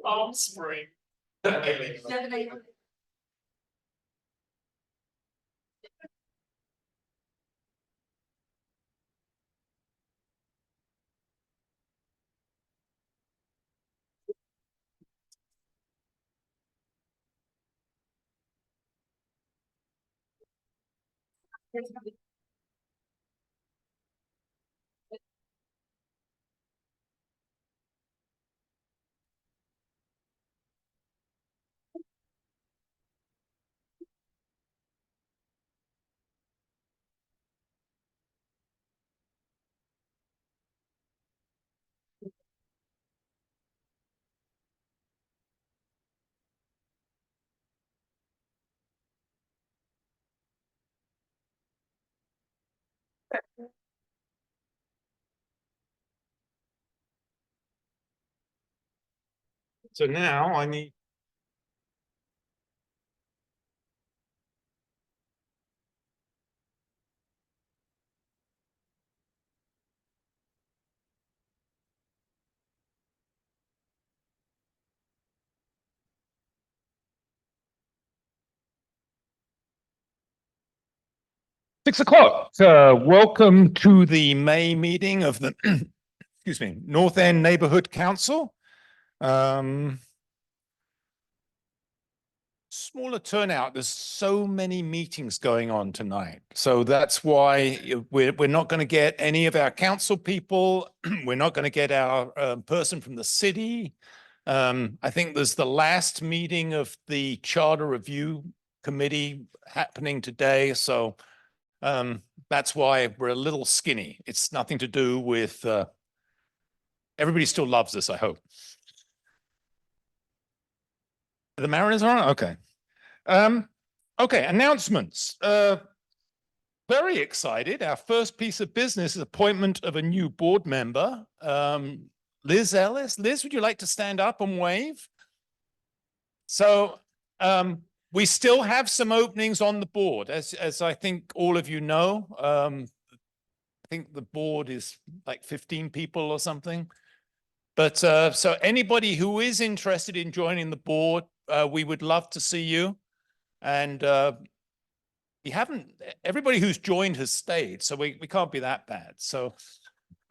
Offspring. So now I need. Six o'clock. Welcome to the May meeting of the excuse me, North End Neighborhood Council. Smaller turnout. There's so many meetings going on tonight. So that's why we're not going to get any of our council people. We're not going to get our person from the city. I think there's the last meeting of the Charter Review Committee happening today. So that's why we're a little skinny. It's nothing to do with everybody still loves us, I hope. The Mariners are on? Okay. Okay, announcements. Very excited. Our first piece of business is appointment of a new board member. Liz Ellis. Liz, would you like to stand up and wave? So we still have some openings on the board, as I think all of you know. I think the board is like 15 people or something. But so anybody who is interested in joining the board, we would love to see you. And everybody who's joined has stayed, so we can't be that bad. So,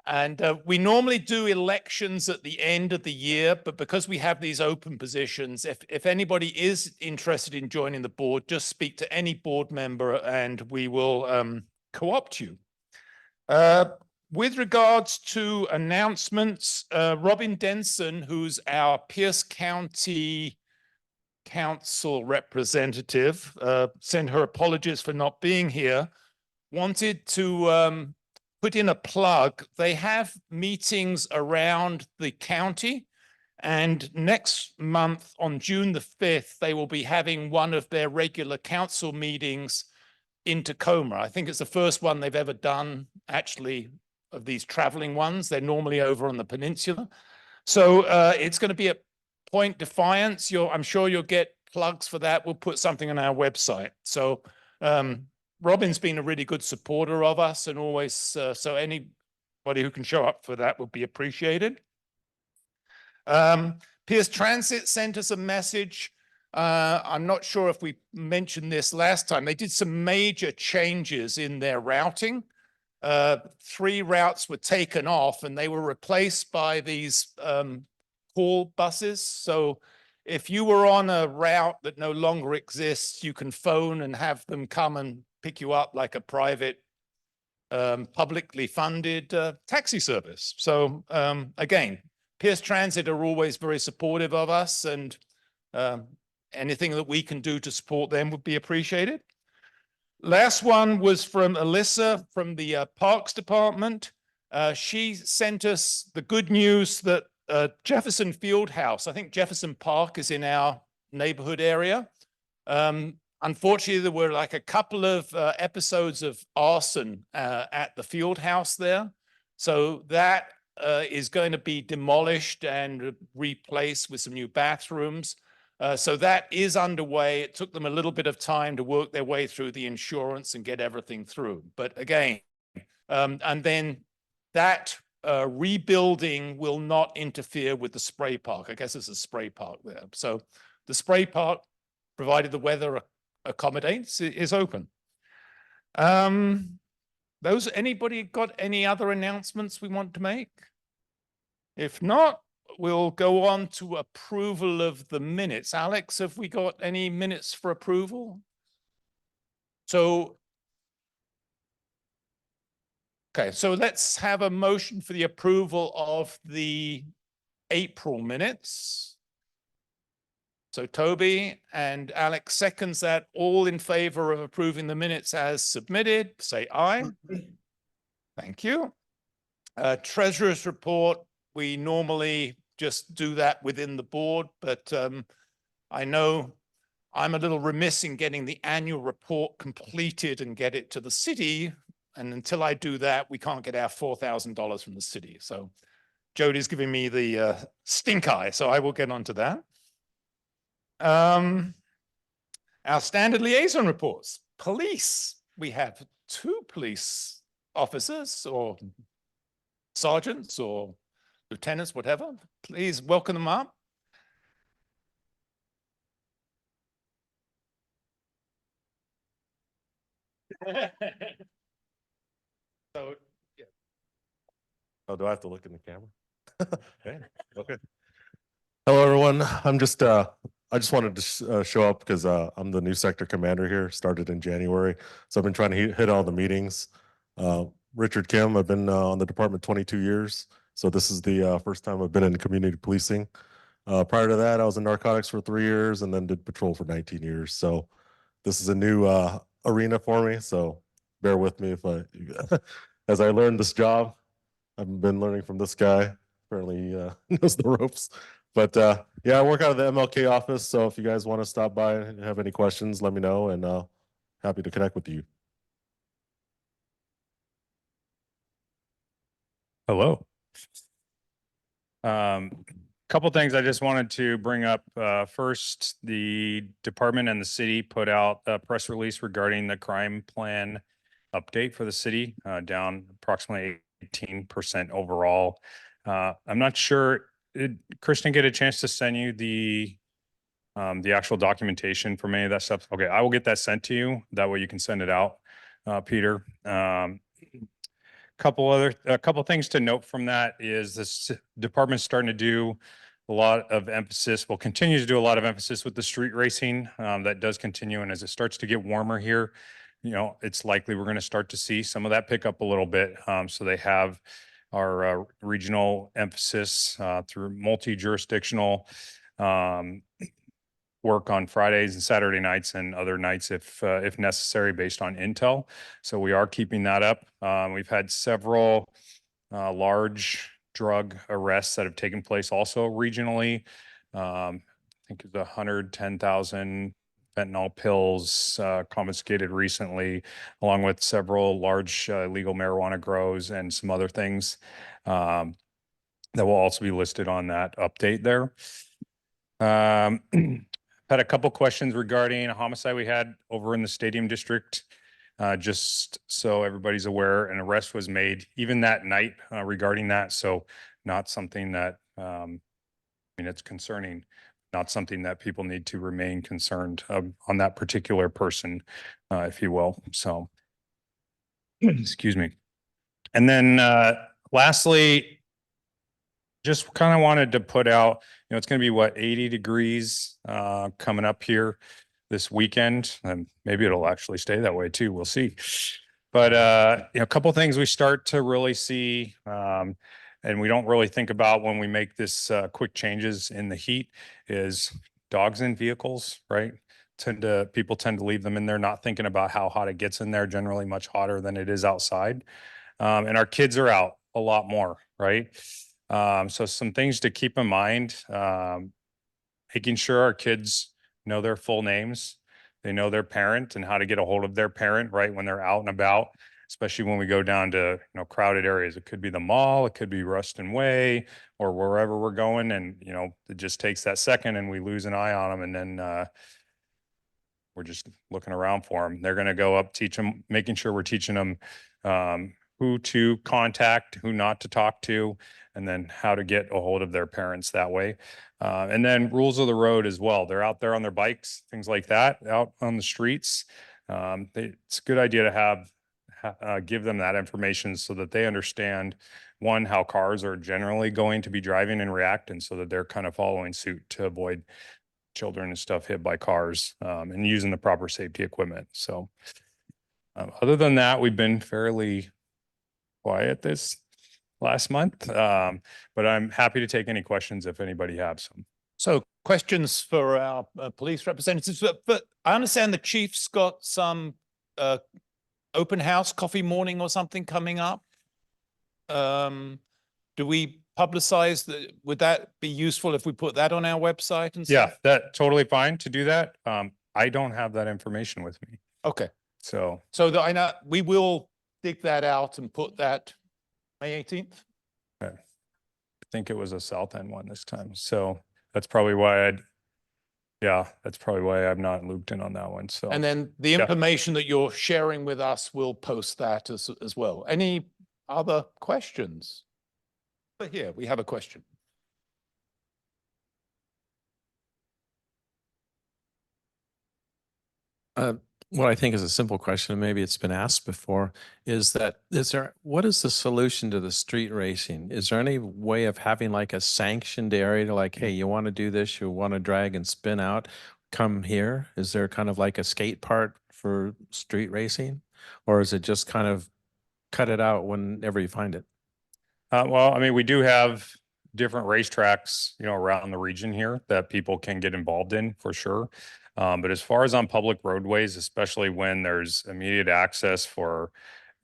and we normally do elections at the end of the year, but because we have these open positions, if anybody is interested in joining the board, just speak to any board member and we will co-opt you. With regards to announcements, Robin Denson, who's our Pierce County Council representative, sent her apologies for not being here, wanted to put in a plug. They have meetings around the county, and next month on June the 5th, they will be having one of their regular council meetings in Tacoma. I think it's the first one they've ever done, actually, of these traveling ones. They're normally over on the peninsula. So it's going to be at Point Defiance. I'm sure you'll get plugs for that. We'll put something on our website. So Robin's been a really good supporter of us, and always, so anybody who can show up for that would be appreciated. Pierce Transit sent us a message. I'm not sure if we mentioned this last time. They did some major changes in their routing. 3 routes were taken off and they were replaced by these call buses. So if you were on a route that no longer exists, you can phone and have them come and pick you up like a private, publicly funded taxi service. So again, Pierce Transit are always very supportive of us, and anything that we can do to support them would be appreciated. Last one was from Alyssa from the Parks Department. She sent us the good news that Jefferson Fieldhouse, I think Jefferson Park is in our neighborhood area. Unfortunately, there were like a couple of episodes of arson at the field house there. So that is going to be demolished and replaced with some new bathrooms. So that is underway. It took them a little bit of time to work their way through the insurance and get everything through. But again, and then that rebuilding will not interfere with the spray park. I guess there's a spray park there. So the spray park, provided the weather accommodates, is open. Anybody got any other announcements we want to make? If not, we'll go on to approval of the minutes. Alex, have we got any minutes for approval? So, okay, so let's have a motion for the approval of the April minutes. So Toby and Alex seconds that. All in favor of approving the minutes as submitted, say aye. Thank you. Treasurer's report, we normally just do that within the board, but I know I'm a little remiss in getting the annual report completed and get it to the city. And until I do that, we can't get our $4,000 from the city. So Jody's giving me the stink eye, so I will get onto that. Our standard liaison reports. Police. We have 2 police officers or sergeants or lieutenants, whatever. Please welcome them up. So, yeah. Oh, do I have to look in the camera? Okay. Okay. Hello, everyone. I just wanted to show up because I'm the new sector commander here, started in January. So I've been trying to hit all the meetings. Richard Kim, I've been on the department 22 years. So this is the first time I've been in community policing. Prior to that, I was in narcotics for 3 years and then did patrol for 19 years. So this is a new arena for me. So bear with me if as I learn this job. I've been learning from this guy. Apparently knows the ropes. But yeah, I work out of the MLK office. So if you guys want to stop by and have any questions, let me know, and happy to connect with you. Hello. Couple things I just wanted to bring up. First, the department and the city put out a press release regarding the crime plan update for the city, down approximately 18% overall. I'm not sure, did Kristen get a chance to send you the actual documentation from any of that stuff? Okay, I will get that sent to you. That way you can send it out, Peter. A couple things to note from that is this department's starting to do a lot of emphasis, will continue to do a lot of emphasis with the street racing. That does continue. And as it starts to get warmer here, it's likely we're going to start to see some of that pick up a little bit. So they have our regional emphasis through multi-jurisdictional work on Fridays and Saturday nights and other nights if necessary based on intel. So we are keeping that up. We've had several large drug arrests that have taken place also regionally. I think it's 110,000 fentanyl pills confiscated recently, along with several large illegal marijuana grows and some other things that will also be listed on that update there. Had a couple questions regarding a homicide we had over in the Stadium District. Just so everybody's aware, an arrest was made even that night regarding that. So not something that, it's concerning, not something that people need to remain concerned on that particular person, if you will. So, excuse me. And then lastly, just kind of wanted to put out, it's going to be 80 degrees coming up here this weekend, and maybe it'll actually stay that way too. We'll see. But a couple things we start to really see, and we don't really think about when we make this quick changes in the heat, is dogs in vehicles, right? People tend to leave them in there, not thinking about how hot it gets in there, generally much hotter than it is outside. And our kids are out a lot more, right? So some things to keep in mind, making sure our kids know their full names, they know their parent and how to get a hold of their parent, right, when they're out and about, especially when we go down to, crowded areas. It could be the mall, it could be Ruston Way, or wherever we're going. And, it just takes that second and we lose an eye on them. And then we're just looking around for them. They're going to go up, teach them, making sure we're teaching them who to contact, who not to talk to, and then how to get a hold of their parents that way. And then rules of the road as well. They're out there on their bikes, things like that, out on the streets. It's a good idea to give them that information so that they understand, one, how cars are generally going to be driving and react, and so that they're kind of following suit to avoid children and stuff hit by cars, and using the proper safety equipment. So other than that, we've been fairly quiet this last month, but I'm happy to take any questions if anybody has some. So questions for our police representatives, but I understand the chief's got some open house coffee morning or something coming up. Do we publicize that? Would that be useful if we put that on our website and Yeah, stuff? that totally fine to do that. I don't have that information with me. Okay. So So that I know we will dig that out and put that May 18th. I think it was a South End one this time. So that's probably why that's probably why I'm not looped in on that one. So, And then the information that you're sharing with us, we'll post that as well. Any other questions? But here, we have a question. What I think is a simple question, and maybe it's been asked before, is what is the solution to the street racing? Is there any way of having like a sanctioned area to like, hey, you want to do this, you want to drag and spin out, come here? Is there kind of like a skate park for street racing? Or is it just kind of cut it out whenever you find it? well, I mean, we do have different racetracks, around the region here that people can get involved in for sure. But as far as on public roadways, especially when there's immediate access for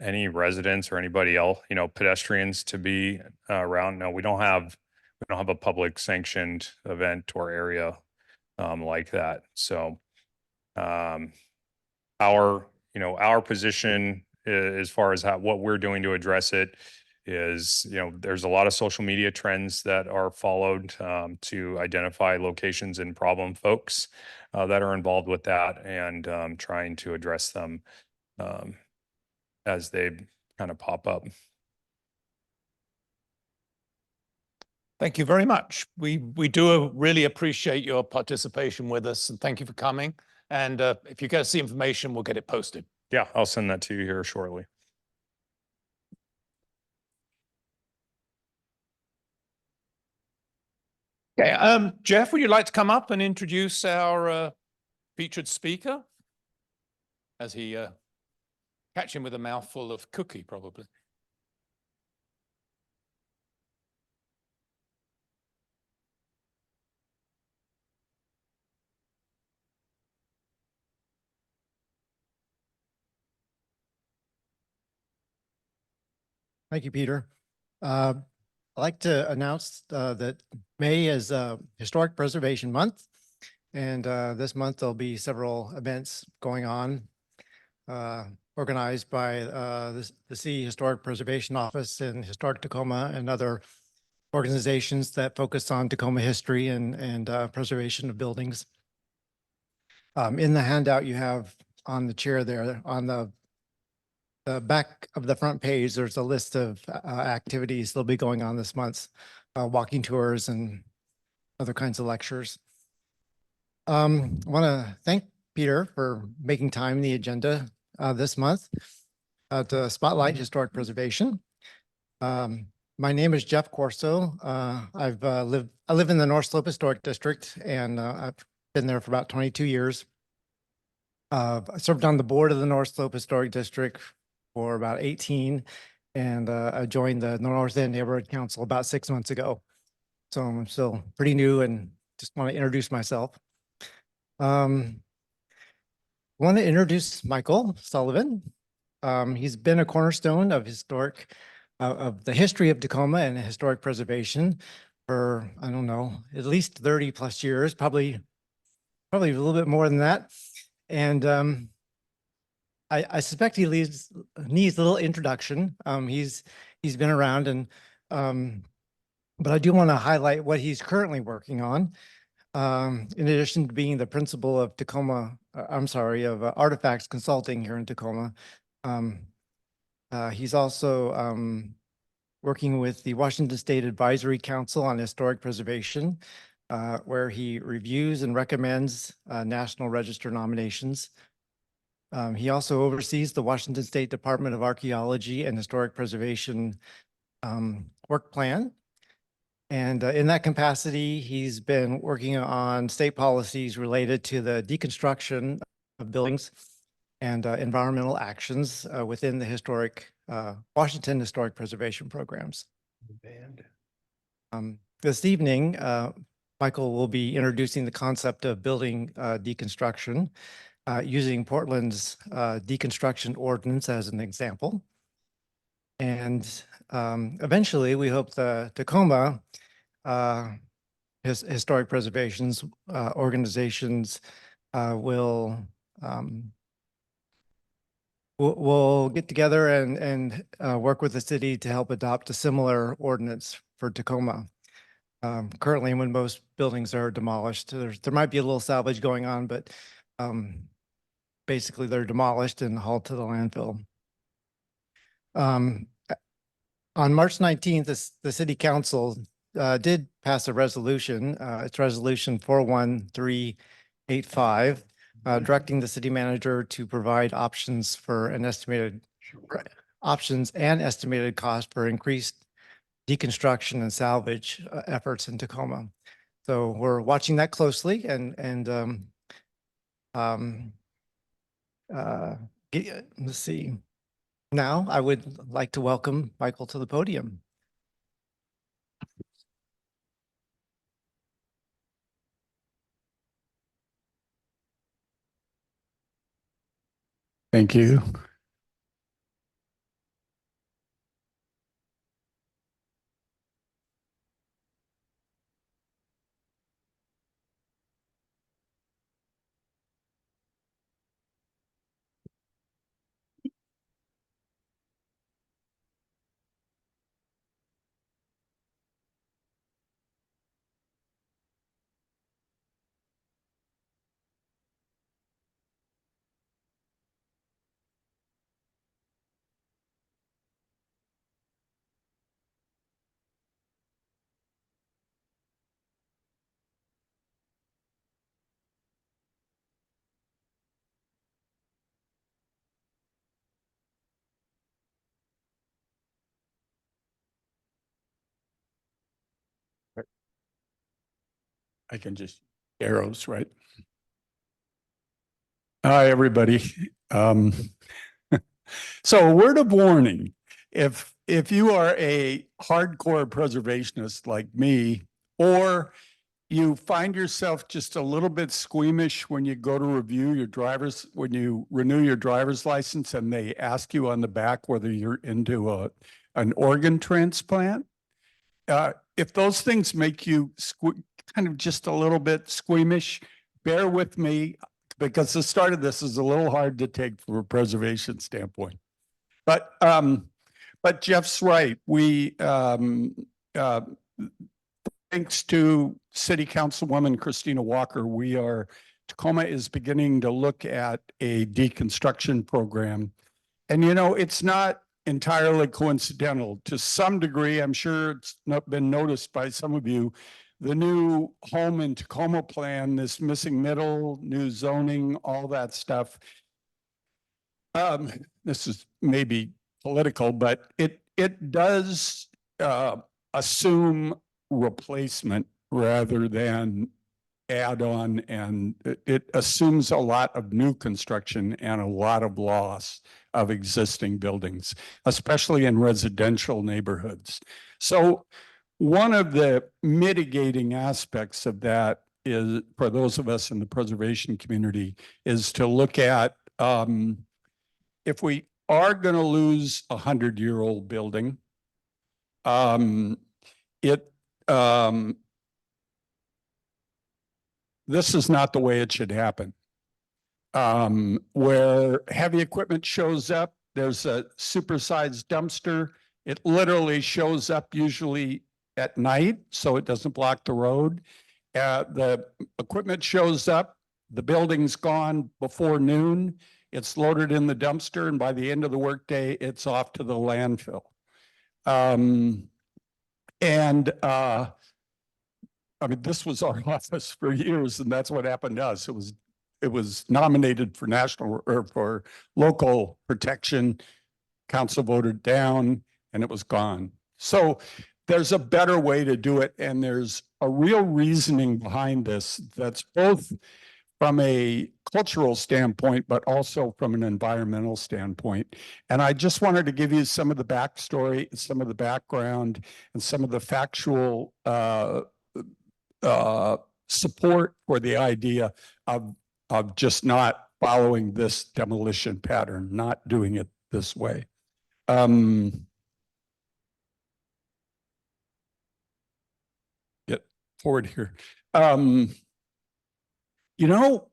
any residents or anybody else, pedestrians to be around, no, we don't have a public sanctioned event or area like that. So our position as far as what we're doing to address it is, there's a lot of social media trends that are followed to identify locations and problem folks that are involved with that, and trying to address them as they kind of pop up. Thank you very much. We do really appreciate your participation with us, and thank you for coming. And if you get us the information, we'll get it posted. Yeah, I'll send that to you here shortly. Okay, Jeff, would you like to come up and introduce our featured speaker? As he catch him with a mouthful of cookie, probably. Thank you, Peter. I'd like to announce that May is Historic Preservation Month. And this month there'll be several events going on organized by the City Historic Preservation Office and Historic Tacoma and other organizations that focus on Tacoma history and preservation of buildings. In the handout you have on the chair there, on the back of the front page, there's a list of activities that'll be going on this month, walking tours and other kinds of lectures. I want to thank Peter for making time in the agenda this month to spotlight historic preservation. My name is Jeff Corso. I live in the North Slope Historic District, and I've been there for about 22 years. I served on the board of the North Slope Historic District for about 18, and I joined the North End Neighborhood Council about 6 months ago. So I'm still pretty new and just want to introduce myself. I want to introduce Michael Sullivan. He's been a cornerstone of of the history of Tacoma and historic preservation for, I don't know, at least 30 plus years, probably a little bit more than that. And I suspect he needs a little introduction. He's been around, and but I do want to highlight what he's currently working on. In addition to being the principal of Artifacts Consulting here in Tacoma, He's also working with the Washington State Advisory Council on Historic Preservation, where he reviews and recommends National Register nominations. He also oversees the Washington State Department of Archaeology and Historic Preservation work plan. And in that capacity, he's been working on state policies related to the deconstruction of buildings and environmental actions within the historic Washington Historic Preservation programs. This evening, Michael will be introducing the concept of building deconstruction using Portland's deconstruction ordinance as an example. And eventually, we hope the Tacoma historic preservations organizations will we'll get together and work with the city to help adopt a similar ordinance for Tacoma. Currently, when most buildings are demolished, there might be a little salvage going on, but basically they're demolished and hauled to the landfill. On March 19th, the city council did pass a resolution. It's resolution 41385, directing the city manager to provide options for an estimated cost for increased deconstruction and salvage efforts in Tacoma. So we're watching that closely and let's see. Now I would like to welcome Michael to the podium. Thank you. I can just arrows, right? Hi, everybody. So a word of warning, if you are a hardcore preservationist like me, or you find yourself just a little bit squeamish when you go to when you renew your driver's license and they ask you on the back whether you're into an organ transplant, if those things make you kind of just a little bit squeamish, bear with me, because the start of this is a little hard to take from a preservation standpoint. But Jeff's right. We, thanks to City Councilwoman Christina Walker, Tacoma is beginning to look at a deconstruction program. And, you know, it's not entirely coincidental. To some degree, I'm sure it's not been noticed by some of you, the new home in Tacoma plan, this missing middle, new zoning, all that stuff. This is maybe political, but it does assume replacement rather than add on, and it assumes a lot of new construction and a lot of loss of existing buildings, especially in residential neighborhoods. So one of the mitigating aspects of that is, for those of us in the preservation community, is to look at if we are going to lose a 100-year-old building, this is not the way it should happen. Where heavy equipment shows up, there's a supersized dumpster. It literally shows up usually at night, so it doesn't block the road. The equipment shows up, the building's gone before noon, It's loaded in the dumpster, and by the end of the workday, it's off to the landfill. I mean, this was our office for years, and that's what happened to us. It was nominated for national or for local protection. Council voted down, and it was gone. So there's a better way to do it, and there's a real reasoning behind this that's both from a cultural standpoint, but also from an environmental standpoint. And I just wanted to give you some of the backstory, some of the background, and some of the factual support for the idea of just not following this demolition pattern, not doing it this way. Get forward here. You know,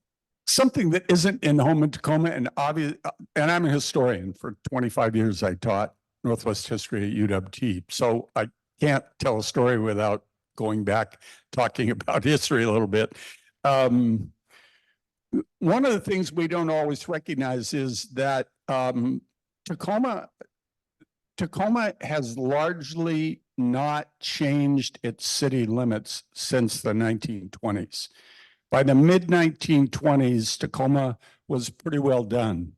something that isn't in home in Tacoma, and obvious, and I'm a historian. For 25 years, I taught Northwest history at UW-T. So I can't tell a story without going back, talking about history a little bit. One of the things we don't always recognize is that Tacoma has largely not changed its city limits since the 1920s. By the mid-1920s, Tacoma was pretty well done.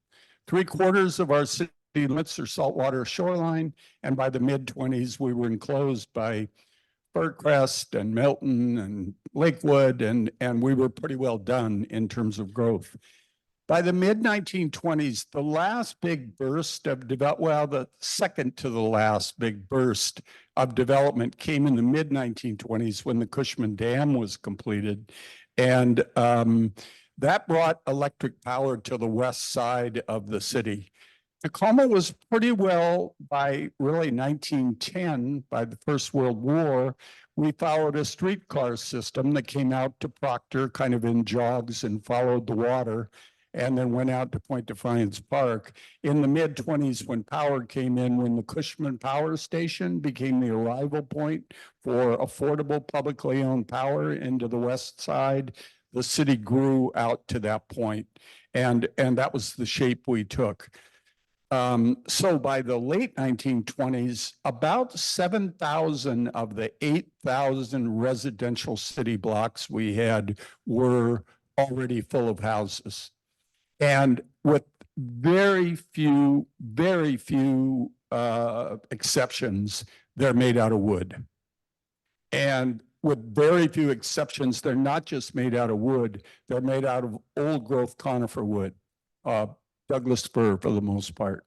3/4 of our city limits are saltwater shoreline, and by the mid-20s, we were enclosed by Birdcrest and Milton and Lakewood, and we were pretty well done in terms of growth. By the mid-1920s, the last big burst of the second to the last big burst of development came in the mid-1920s when the Cushman Dam was completed. And that brought electric power to the west side of the city. Tacoma was pretty well, by really 1910, by the First World War, we followed a streetcar system that came out to Proctor kind of in jogs and followed the water, and then went out to Point Defiance Park. In the mid-20s, when power came in, when the Cushman Power Station became the arrival point for affordable publicly owned power into the west side, the city grew out to that point, and that was the shape we took. So by the late 1920s, about 7,000 of the 8,000 residential city blocks we had were already full of houses. And with very few exceptions, they're made out of wood. And with very few exceptions, they're not just made out of wood, they're made out of old growth conifer wood, Douglas fir for the most part.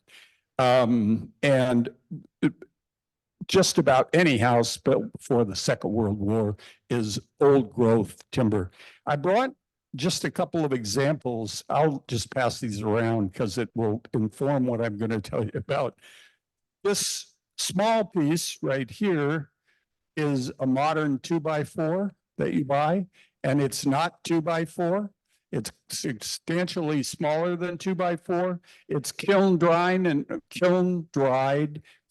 Just about any house built before the Second World War is old growth timber. I brought just a couple of examples. I'll just pass these around because it will inform what I'm going to tell you about. This small piece right here is a modern 2x4 that you buy, and it's not 2x4. It's substantially smaller than 2x4. It's kiln dried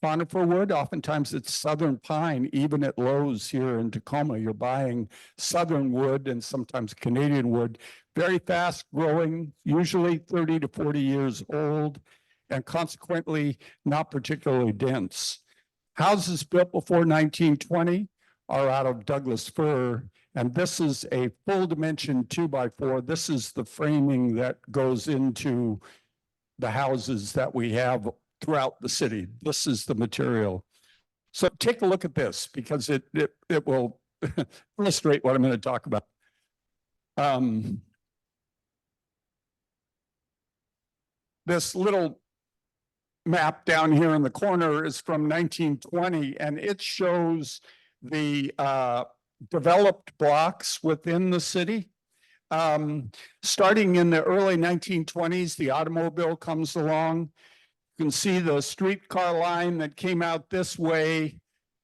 conifer wood. Oftentimes it's southern pine. Even at Lowe's here in Tacoma, you're buying southern wood and sometimes Canadian wood. Very fast growing, usually 30 to 40 years old, and consequently not particularly dense. Houses built before 1920 are out of Douglas fir. And this is a full dimension 2x4. This is the framing that goes into the houses that we have throughout the city. This is the material. So take a look at this because it will illustrate what I'm going to talk about. This little map down here in the corner is from 1920, and it shows the developed blocks within the city. Starting in the early 1920s, the automobile comes along. You can see the streetcar line that came out this way,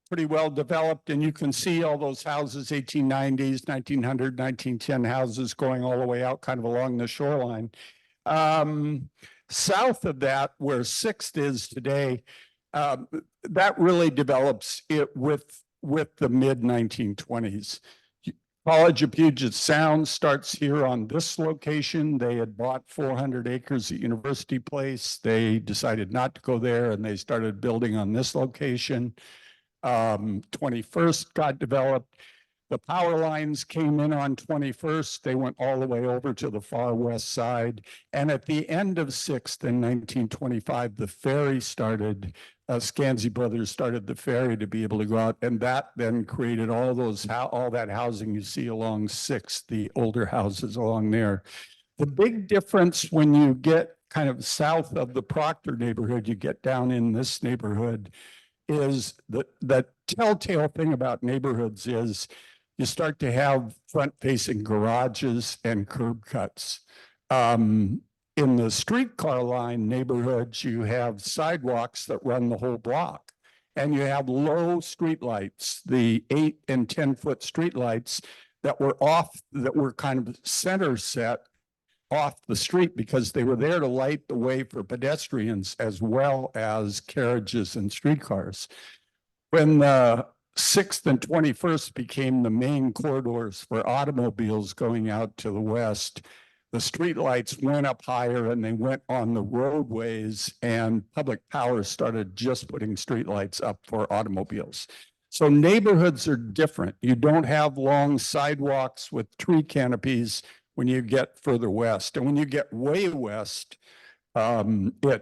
pretty well developed, and you can see all those houses, 1890s, 1900, 1910 houses going all the way out kind of along the shoreline. South of that, where Sixth is today, that really develops it with the mid-1920s. College of Puget Sound starts here on this location. They had bought 400 acres at University Place. They decided not to go there and they started building on this location. 21st got developed. The power lines came in on 21st. They went all the way over to the far west side. And at the end of 6th in 1925, the ferry started. Scansey Brothers started the ferry to be able to go out. And that then created all that housing you see along 6th, the older houses along there. The big difference when you get kind of south of the Proctor neighborhood, you get down in this neighborhood, is the telltale thing about neighborhoods is you start to have front-facing garages and curb cuts. In the streetcar line neighborhoods, you have sidewalks that run the whole block. And you have low streetlights, the 8 and 10-foot streetlights that were kind of center set off the street because they were there to light the way for pedestrians as well as carriages and streetcars. When the 6th and 21st became the main corridors for automobiles going out to the west, the streetlights went up higher and they went on the roadways, and public power started just putting streetlights up for automobiles. So neighborhoods are different. You don't have long sidewalks with tree canopies when you get further west. And when you get way west, they're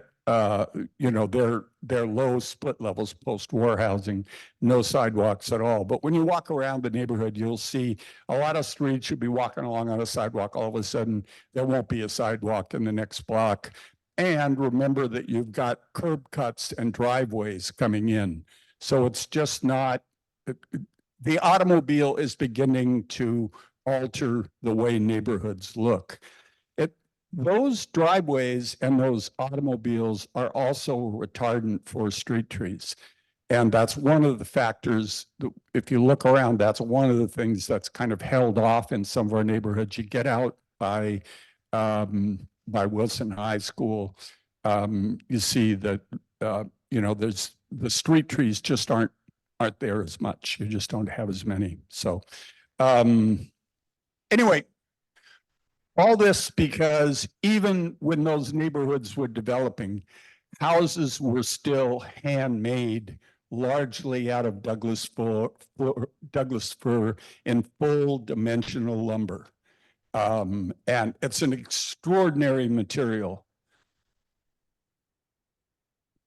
low split levels, post-war housing, no sidewalks at all. But when you walk around the neighborhood, you'll see a lot of streets. You'll be walking along on a sidewalk. All of a sudden, there won't be a sidewalk in the next block. And remember that you've got curb cuts and driveways coming in. So it's just not, the automobile is beginning to alter the way neighborhoods look. Those driveways and those automobiles are also retardant for street trees. And that's one of the factors, if you look around, that's one of the things that's kind of held off in some of our neighborhoods. You get out by Wilson High School, you see that, there's the street trees just aren't there as much. You just don't have as many. So anyway, all this because even when those neighborhoods were developing, houses were still handmade largely out of Douglas fir in full dimensional lumber. And it's an extraordinary material.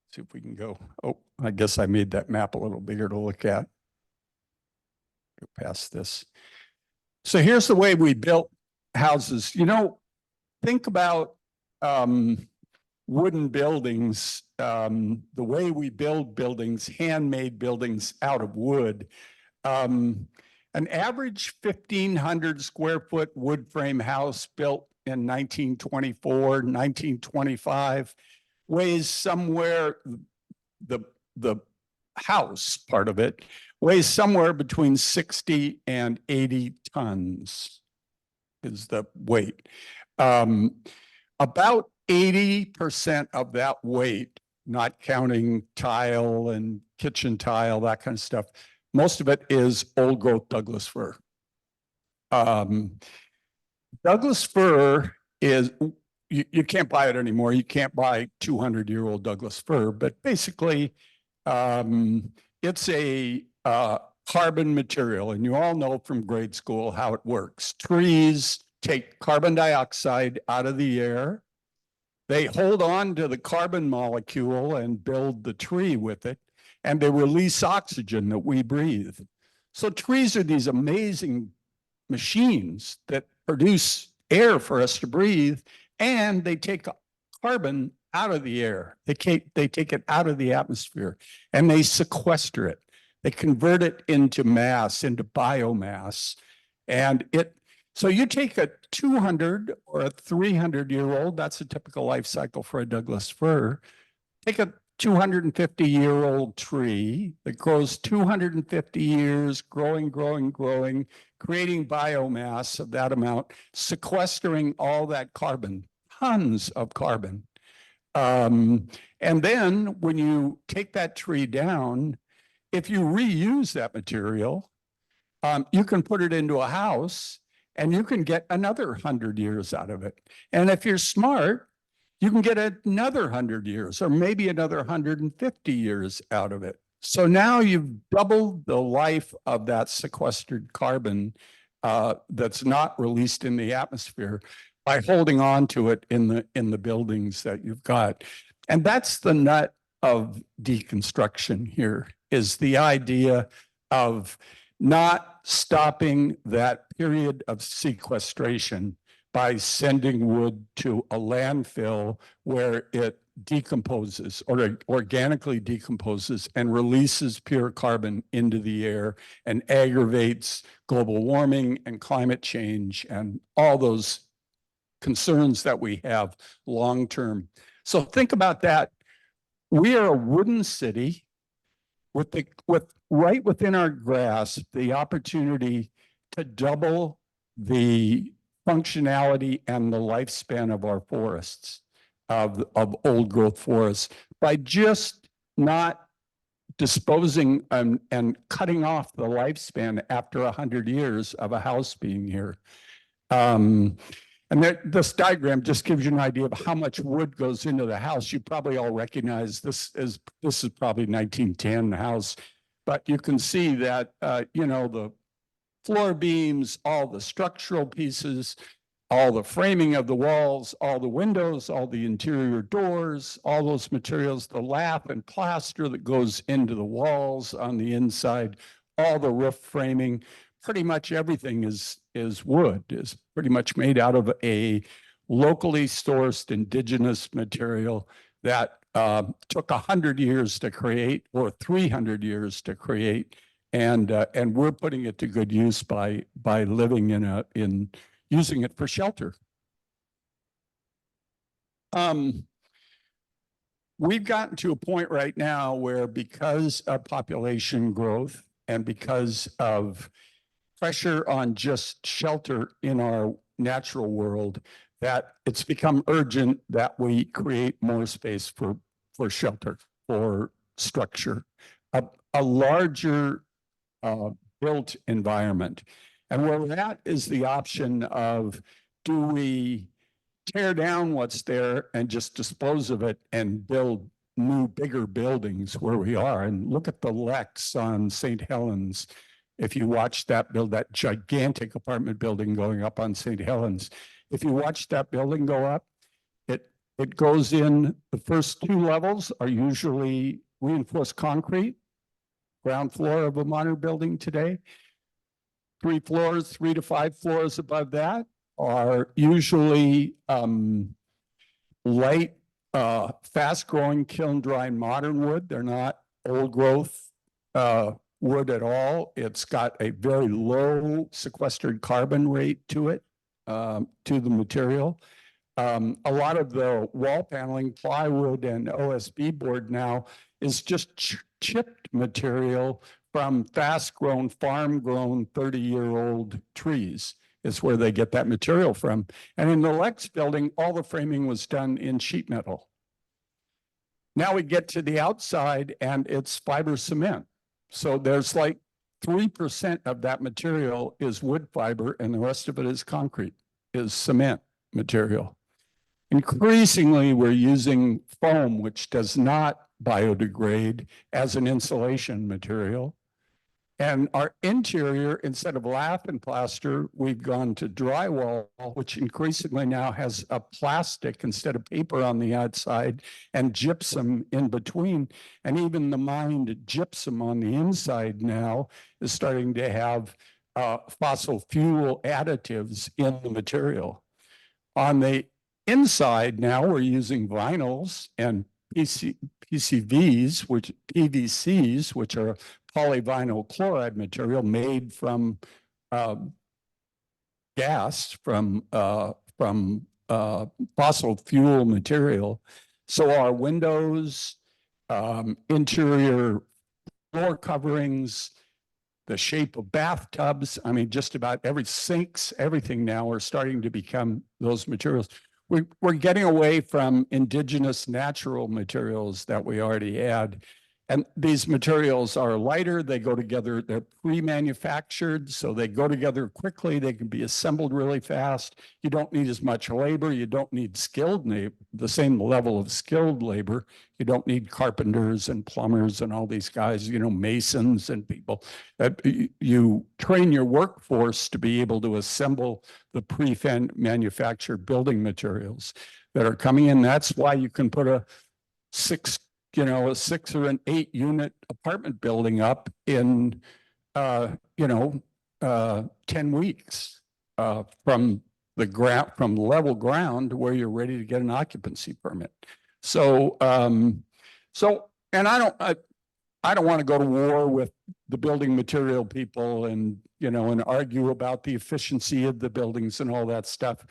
Let's see if we can go. Oh, I guess I made that map a little bigger to look at. Go past this. So here's the way we built houses. Think about wooden buildings, the way we build buildings, handmade buildings out of wood. An average 1,500 square foot wood frame house built in 1924, 1925 weighs somewhere, the house part of it weighs somewhere between 60 and 80 tons. Is the weight. About 80% of that weight, not counting tile and kitchen tile, that kind of stuff, most of it is old growth Douglas fir. Douglas fir is, you can't buy it anymore. You can't buy 200-year-old Douglas fir, but basically it's a carbon material, and you all know from grade school how it works. Trees take carbon dioxide out of the air. They hold on to the carbon molecule and build the tree with it, and they release oxygen that we breathe. So trees are these amazing machines that produce air for us to breathe, and they take carbon out of the air. They take it out of the atmosphere, and they sequester it. They convert it into mass, into biomass. And so you take a 200 or a 300-year-old, that's a typical life cycle for a Douglas fir. Take a 250-year-old tree that grows 250 years, growing, creating biomass of that amount, sequestering all that carbon, tons of carbon. And then when you take that tree down, if you reuse that material, You can put it into a house and you can get another 100 years out of it. And if you're smart, you can get another 100 years or maybe another 150 years out of it. So now you've doubled the life of that sequestered carbon that's not released in the atmosphere by holding on to it in the buildings that you've got. And that's the nut of deconstruction here, is the idea of not stopping that period of sequestration by sending wood to a landfill where it decomposes or organically decomposes and releases pure carbon into the air and aggravates global warming and climate change and all those concerns that we have long term. So think about that. We are a wooden city with right within our grasp the opportunity to double the functionality and the lifespan of our forests, of old growth forests, by just not disposing and cutting off the lifespan after 100 years of a house being here. And this diagram just gives you an idea of how much wood goes into the house. You probably all recognize this is probably 1910 house, but you can see that, the floor beams, all the structural pieces, all the framing of the walls, all the windows, all the interior doors, all those materials, the lath and plaster that goes into the walls on the inside, all the roof framing, pretty much everything is wood, is pretty much made out of a locally sourced indigenous material that took 100 years to create or 300 years to create. And we're putting it to good use by living in using it for shelter. We've gotten to a point right now where, because of population growth and because of pressure on just shelter in our natural world, that it's become urgent that we create more space for shelter, for structure, a larger built environment. And where that is the option of, do we tear down what's there and just dispose of it and build new, bigger buildings where we are? And look at the Lex on St. Helens. If you watch that that gigantic apartment building going up on St. Helens, if you watch that building go up, it goes in, the first 2 levels are usually reinforced concrete, ground floor of a modern building today. 3 floors, 3 to 5 floors above that are usually light, fast-growing kiln-dry modern wood. They're not old growth wood at all. It's got a very low sequestered carbon rate to it, to the material. A lot of the wall paneling, plywood and OSB board now is just chipped material from fast-grown, farm-grown 30-year-old trees. Is where they get that material from. And in the Lex building, all the framing was done in sheet metal. Now we get to the outside and it's fiber cement. So there's like 3% of that material is wood fiber and the rest of it is concrete, is cement material. Increasingly, we're using foam, which does not biodegrade, as an insulation material. And our interior, instead of lath and plaster, we've gone to drywall, which increasingly now has a plastic instead of paper on the outside and gypsum in between. And even the mined gypsum on the inside now is starting to have fossil fuel additives in the material. On the inside now, we're using vinyls and PVCs, which are polyvinyl chloride material made from gas, from fossil fuel material. So our windows, interior floor coverings, the shape of bathtubs, I mean, just about every sinks, everything now are starting to become those materials. We're getting away from indigenous natural materials that we already had. And these materials are lighter, they go together, they're pre-manufactured, so they go together quickly, they can be assembled really fast. You don't need as much labor, you don't need skilled labor, the same level of skilled labor. You don't need carpenters and plumbers and all these guys, you know, masons and people. You train your workforce to be able to assemble the pre-manufactured building materials that are coming in. That's why you can put a 6 or an 8 unit apartment building up in, 10 weeks from the ground, from level ground where you're ready to get an occupancy permit. So, and I don't want to go to war with the building material people and, and argue about the efficiency of the buildings and all that stuff.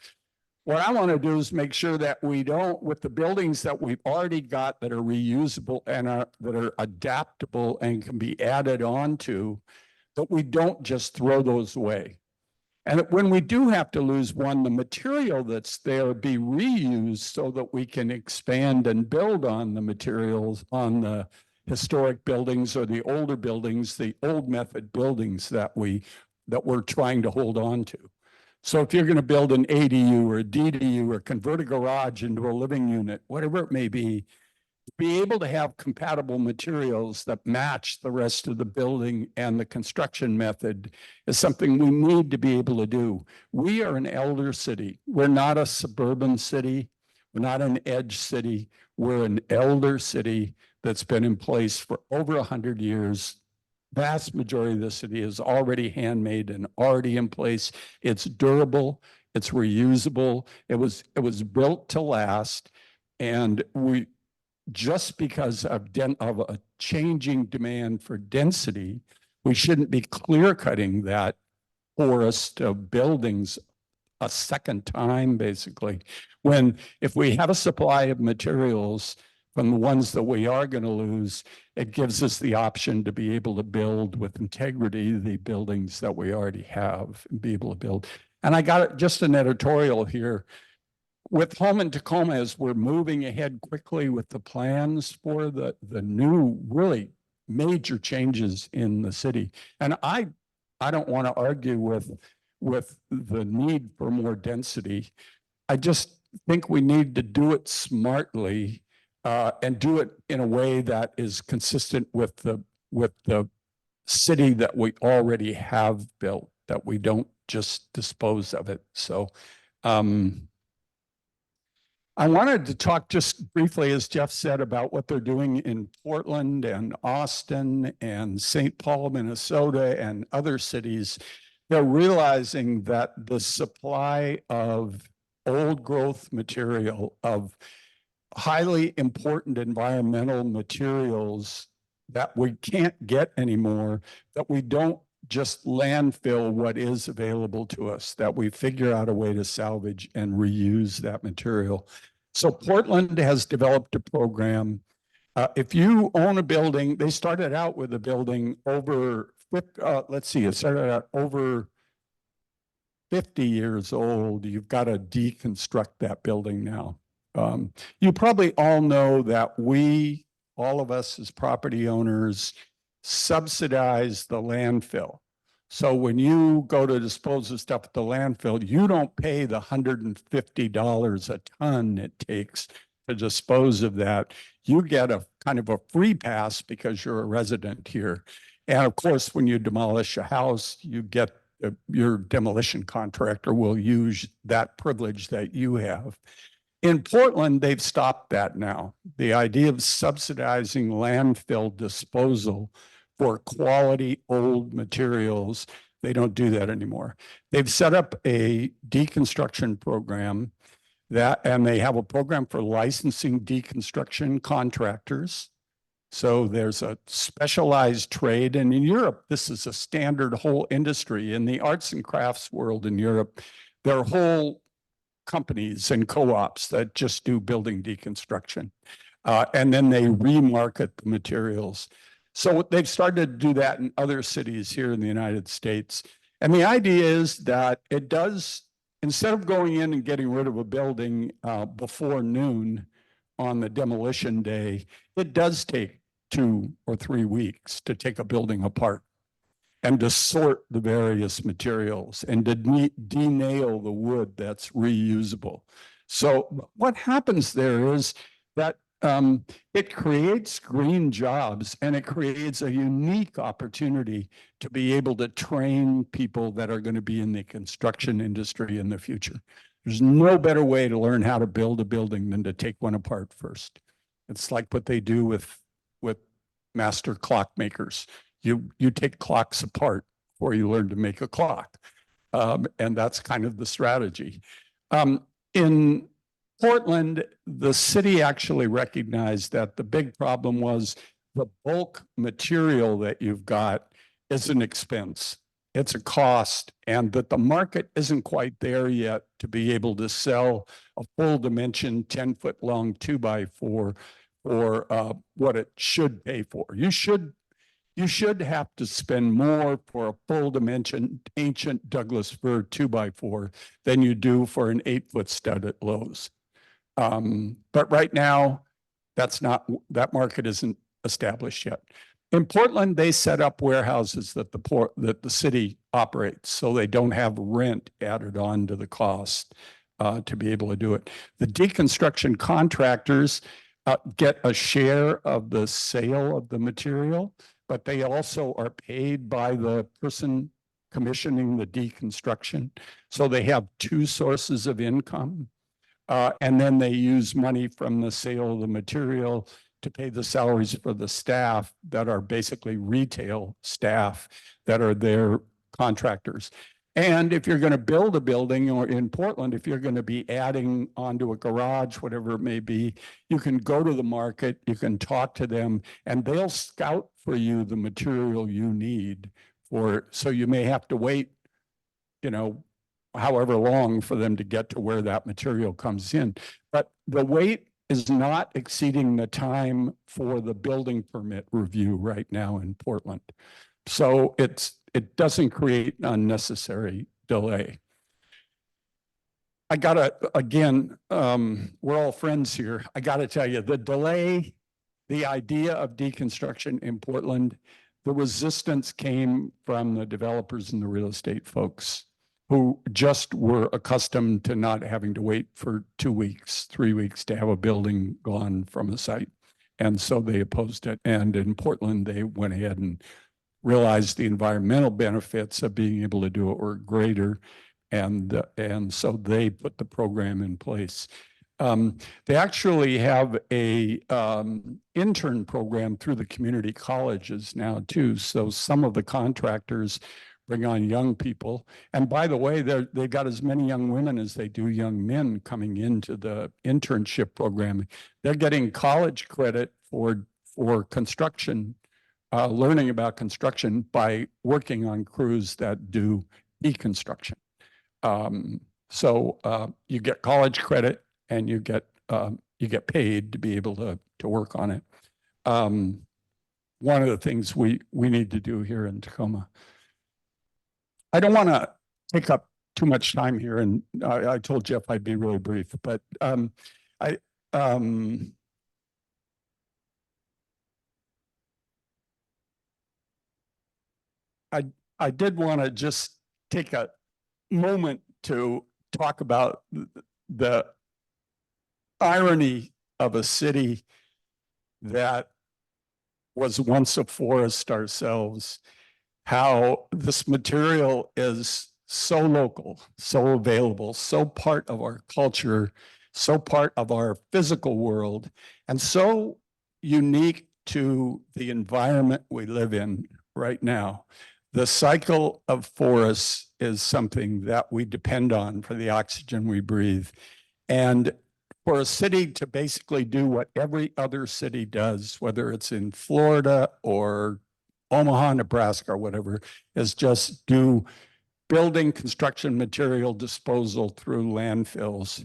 What I want to do is make sure that we don't, with the buildings that we've already got that are reusable and that are adaptable and can be added on to, that we don't just throw those away. And when we do have to lose one, the material that's there be reused so that we can expand and build on the materials on the historic buildings or the older buildings, the old method buildings that we're trying to hold on to. So if you're going to build an ADU or a DDU or convert a garage into a living unit, whatever it may be able to have compatible materials that match the rest of the building and the construction method is something we need to be able to do. We are an elder city. We're not a suburban city. We're not an edge city. We're an elder city that's been in place for over 100 years. Vast majority of the city is already handmade and already in place. It's durable, it's reusable. It was built to last. And just because of a changing demand for density, we shouldn't be clear cutting that forest of buildings a second time, basically. If we have a supply of materials from the ones that we are going to lose, it gives us the option to be able to build with integrity the buildings that we already have and be able to build. And I got just an editorial here. With Home in Tacoma, as we're moving ahead quickly with the plans for the new, really major changes in the city. And I don't want to argue with the need for more density. I just think we need to do it smartly and do it in a way that is consistent with the city that we already have built, that we don't just dispose of it. So I wanted to talk just briefly, as Jeff said, about what they're doing in Portland and Austin and St. Paul, Minnesota, and other cities. They're realizing that the supply of old growth material, of highly important environmental materials that we can't get anymore, that we don't just landfill what is available to us, that we figure out a way to salvage and reuse that material. So Portland has developed a program. If you own a building, they started out with a building over, it started out over 50 years old. You've got to deconstruct that building now. You probably all know that all of us as property owners, subsidize the landfill. So when you go to dispose of stuff at the landfill, you don't pay the $150 a ton it takes to dispose of that. You get a kind of a free pass because you're a resident here. And of course, when you demolish a house, you get your demolition contractor will use that privilege that you have. In Portland, they've stopped that now. The idea of subsidizing landfill disposal for quality old materials, they don't do that anymore. They've set up a deconstruction program and they have a program for licensing deconstruction contractors. So there's a specialized trade. And in Europe, this is a standard whole industry. In the arts and crafts world in Europe, there are whole companies and co-ops that just do building deconstruction. And then they remarket the materials. So they've started to do that in other cities here in the United States. And the idea is that it does, instead of going in and getting rid of a building before noon on the demolition day, it does take 2 or 3 weeks to take a building apart and to sort the various materials and to denail the wood that's reusable. So what happens there is that it creates green jobs, and it creates a unique opportunity to be able to train people that are going to be in the construction industry in the future. There's no better way to learn how to build a building than to take one apart first. It's like what they do with master clockmakers. You take clocks apart before you learn to make a clock. And that's kind of the strategy. In Portland, the city actually recognized that the big problem was the bulk material that you've got is an expense. It's a cost, and that the market isn't quite there yet to be able to sell a full dimension 10-foot long 2x4 for what it should pay for. You should have to spend more for a full dimension ancient Douglas fir 2x4 than you do for an 8-foot stud at Lowe's. But right now, that market isn't established yet. In Portland, they set up warehouses that the city operates, so they don't have rent added on to the cost to be able to do it. The deconstruction contractors get a share of the sale of the material, but they also are paid by the person commissioning the deconstruction. So they have 2 sources of income. And then they use money from the sale of the material to pay the salaries for the staff that are basically retail staff that are their contractors. And if you're going to build a building, or in Portland, if you're going to be adding onto a garage, whatever it may be, you can go to the market, you can talk to them, and they'll scout for you the material you need for, so you may have to wait, however long for them to get to where that material comes in. But the wait is not exceeding the time for the building permit review right now in Portland. So it doesn't create unnecessary delay. I gotta, again, we're all friends here. I gotta tell you, the delay, the idea of deconstruction in Portland, the resistance came from the developers and the real estate folks who just were accustomed to not having to wait for 2 weeks, 3 weeks to have a building gone from a site. And so they opposed it. And in Portland, they went ahead and realized the environmental benefits of being able to do it were greater. And so they put the program in place. They actually have a intern program through the community colleges now too. So some of the contractors bring on young people. And by the way, they've got as many young women as they do young men coming into the internship program. They're getting college credit for construction, learning about construction by working on crews that do deconstruction. So you get college credit, and you get paid to be able to work on it. One of the things we need to do here in Tacoma. I don't want to take up too much time here, and I told Jeff I'd be really brief, but I did want to just take a moment to talk about the irony of a city that was once a forest ourselves, how this material is so local, so available, so part of our culture, so part of our physical world, and so unique to the environment we live in right now. The cycle of forests is something that we depend on for the oxygen we breathe. And for a city to basically do what every other city does, whether it's in Florida or Omaha, Nebraska, or whatever, is just do building construction material disposal through landfills,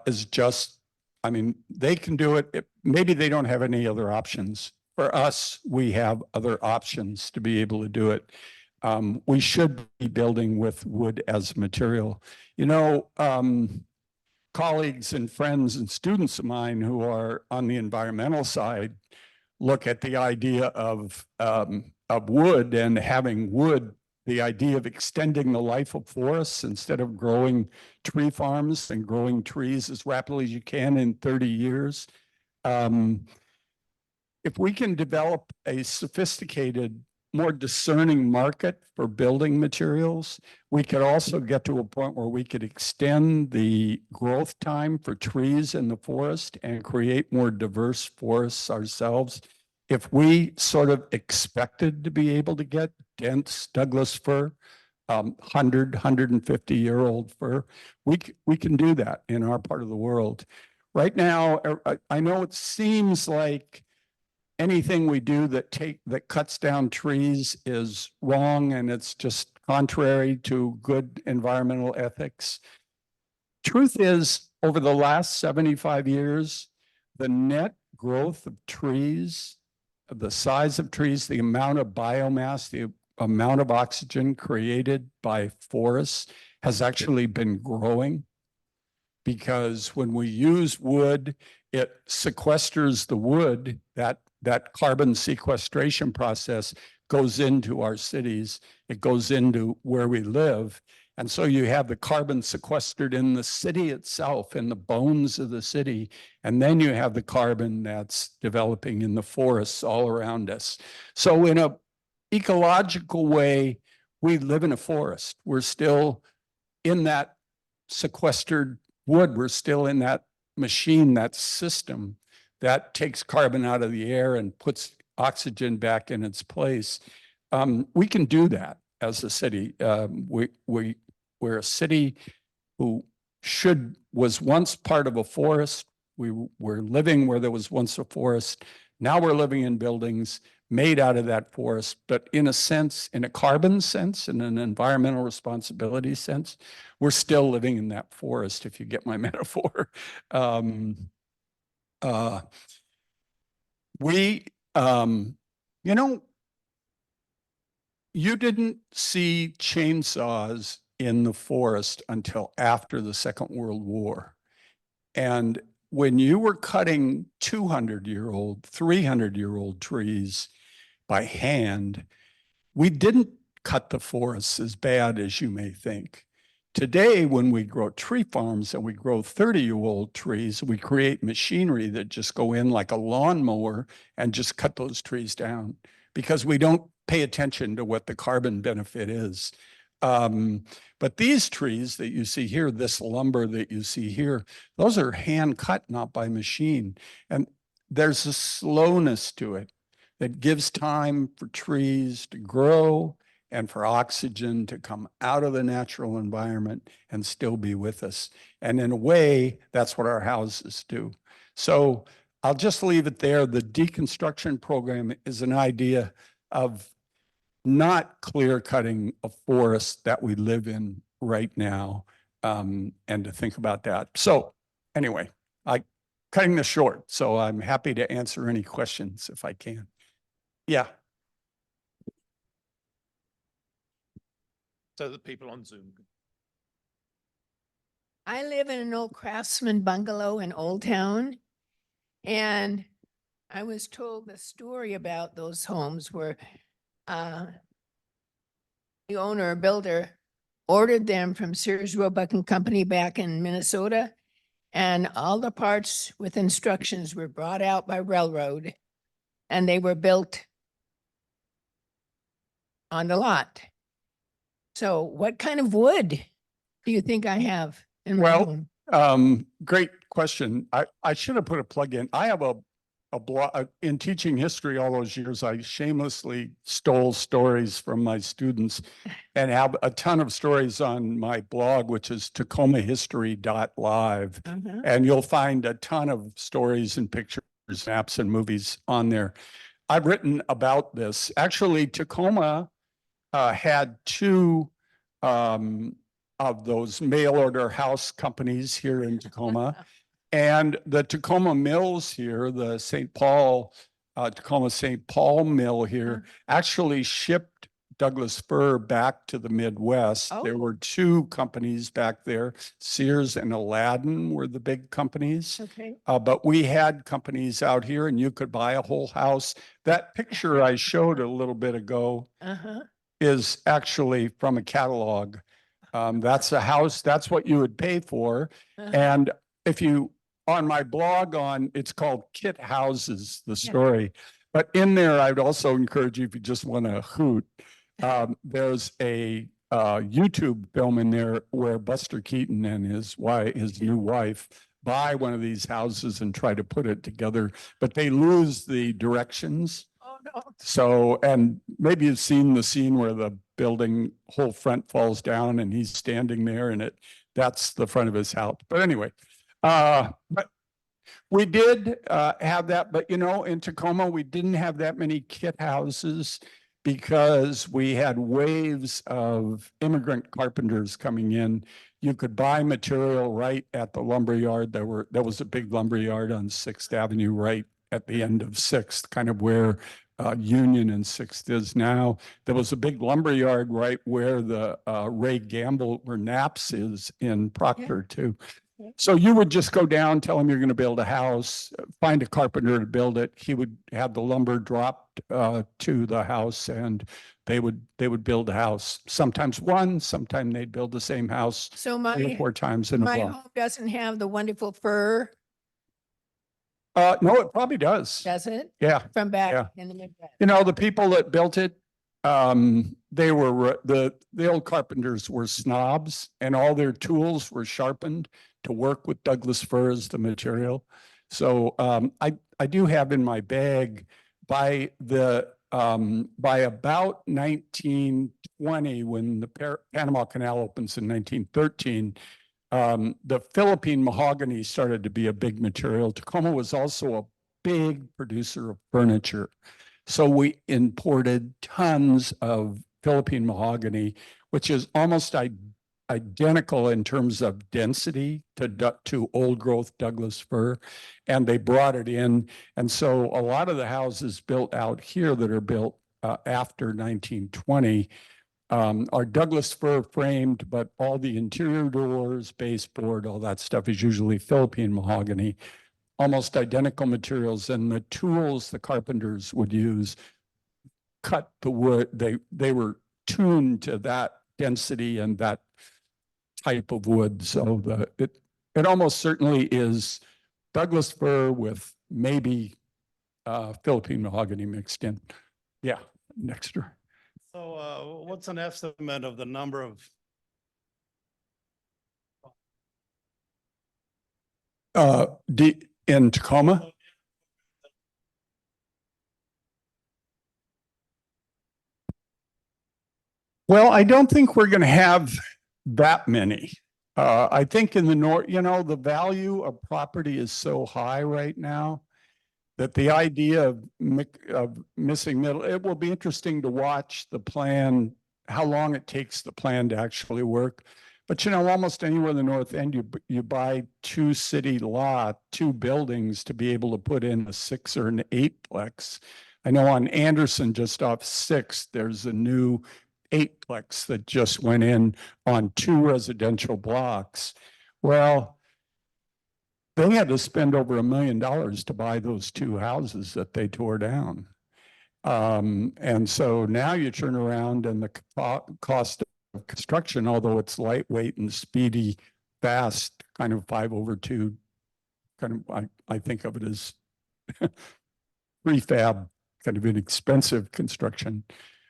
is just, I mean, they can do it. Maybe they don't have any other options. For us, we have other options to be able to do it. We should be building with wood as material. Colleagues and friends and students of mine who are on the environmental side look at the idea of wood and having wood, the idea of extending the life of forests instead of growing tree farms and growing trees as rapidly as you can in 30 years. If we can develop a sophisticated, more discerning market for building materials, we could also get to a point where we could extend the growth time for trees in the forest and create more diverse forests ourselves. If we sort of expected to be able to get dense Douglas fir, 150-year-old fir, we can do that in our part of the world. Right now, I know it seems like anything we do that cuts down trees is wrong and it's just contrary to good environmental ethics. Truth is, over the last 75 years, the net growth of trees, the size of trees, the amount of biomass, the amount of oxygen created by forests has actually been growing, because when we use wood, it sequesters the wood. That carbon sequestration process goes into our cities. It goes into where we live. And so you have the carbon sequestered in the city itself, in the bones of the city. And then you have the carbon that's developing in the forests all around us. So in an ecological way, we live in a forest. We're still in that sequestered wood. We're still in that machine, that system that takes carbon out of the air and puts oxygen back in its place. We can do that as a city. We're a city who was once part of a forest. We were living where there was once a forest. Now we're living in buildings made out of that forest, but in a sense, in a carbon sense, in an environmental responsibility sense, we're still living in that forest, if you get my metaphor. You didn't see chainsaws in the forest until after the Second World War. And when you were cutting 200-year-old, 300-year-old trees by hand, we didn't cut the forests as bad as you may think. Today, when we grow tree farms and we grow 30-year-old trees, we create machinery that just go in like a lawnmower and just cut those trees down, because we don't pay attention to what the carbon benefit is. But these trees that you see here, this lumber that you see here, those are hand cut, not by machine. And there's a slowness to it that gives time for trees to grow and for oxygen to come out of the natural environment and still be with us. And in a way, that's what our houses do. So I'll just leave it there. The deconstruction program is an idea of not clear cutting a forest that we live in right now, and to think about that. So anyway, cutting this short, so I'm happy to answer any questions if I can. Yeah. So the people on Zoom. I live in an old craftsman bungalow in Old Town, and I was told the story about those homes where the owner or builder ordered them from Sears Roebuck and Company back in Minnesota, and all the parts with instructions were brought out by railroad, and they were built on the lot. So what kind of wood do you think I have in my home? Great question. I should have put a plug in. I have a blog in teaching history all those years. I shamelessly stole stories from my students and have a ton of stories on my blog, which is tacomahistory.live. And you'll find a ton of stories and pictures, maps and movies on there. I've written about this. Actually, Tacoma had two of those mail order house companies here in Tacoma. And the Tacoma Mills here, the St. Paul, Tacoma St. Paul Mill here, actually shipped Douglas fir back to the Midwest. There Oh. were two companies back there. Sears and Aladdin were the big companies. Okay. But we had companies out here and you could buy a whole house. That picture I showed a little bit ago Uh-huh. is actually from a catalog. That's a house, that's what you would pay for. Uh-huh. And if you, on my blog it's called Kit Houses, the story. But in there, I'd also encourage you, if you just want to hoot, there's a YouTube film in there where Buster Keaton and his new wife buy one of these houses and try to put it together, but they lose the directions. Oh, no. So, and maybe you've seen the scene where the building whole front falls down and he's standing there and that's the front of his house. But anyway, but we did have that, but in Tacoma, we didn't have that many kit houses because we had waves of immigrant carpenters coming in. You could buy material right at the lumber yard. There was a big lumber yard on 6th Avenue right at the end of 6th, kind of where Union and 6th is now. There was a big lumber yard right where the Ray Gamble, where Knapp's is in Proctor too. So you would just go down, tell him you're going to build a house, find a carpenter to build it. He would have the lumber dropped to the house and they would build a house. Sometimes one, sometimes they'd build the same house So 3 or 4 times in a my block. home doesn't have the wonderful fur, No, it probably does. does it? Yeah. From Yeah. back in the Midwest. The people that built it, they were, the old carpenters were snobs and all their tools were sharpened to work with Douglas fir as the material. So I do have in my bag by about 1920, when the Panama Canal opens in 1913, the Philippine mahogany started to be a big material. Tacoma was also a big producer of furniture. So we imported tons of Philippine mahogany, which is almost identical in terms of density to old growth Douglas fir, and they brought it in. And so a lot of the houses built out here that are built after 1920 are Douglas fir framed, but all the interior doors, baseboard, all that stuff is usually Philippine mahogany, almost identical materials. And the tools the carpenters would use cut the wood. They were tuned to that density and that type of wood. So it almost certainly is Douglas fir with maybe Philippine mahogany mixed in. Yeah, next door. So what's an estimate of the number of in Tacoma? Well, I don't think we're going to have that many. I think in the north, the value of property is so high right now that the idea of missing middle, it will be interesting to watch the plan, how long it takes the plan to actually work. But almost anywhere in the north end, you buy 2 city lot, 2 buildings to be able to put in a 6 or an 8-plex. I know on Anderson, just off 6th, there's a new 8-plex that just went in on 2 residential blocks. Well, they had to spend over $1 million to buy those 2 houses that they tore down. And so now you turn around and the cost of construction, although it's lightweight and speedy, fast, kind of 5/2, kind of, I think of it as prefab, kind of inexpensive construction.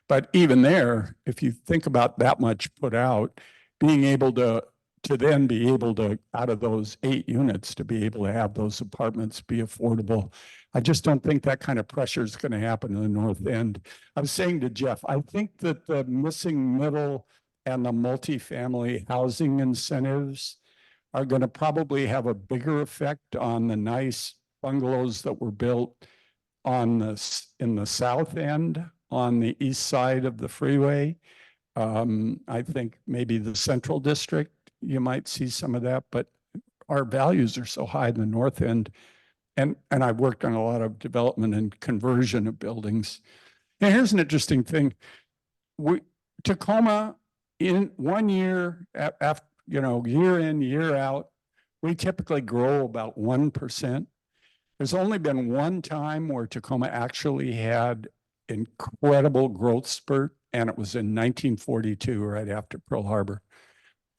But even there, if you think about that much put out, being able to then be able to, out of those 8 units, to be able to have those apartments be affordable. I just don't think that kind of pressure is going to happen in the north end. I was saying to Jeff, I think that the missing middle and the multifamily housing incentives are going to probably have a bigger effect on the nice bungalows that were built in the south end, on the east side of the freeway. I think maybe the central district, you might see some of that, but our values are so high in the north end. And I've worked on a lot of development and conversion of buildings. And here's an interesting thing. Tacoma in 1 year after, year in, year out, we typically grow about 1%. There's only been one time where Tacoma actually had incredible growth spurt, and it was in 1942, right after Pearl Harbor.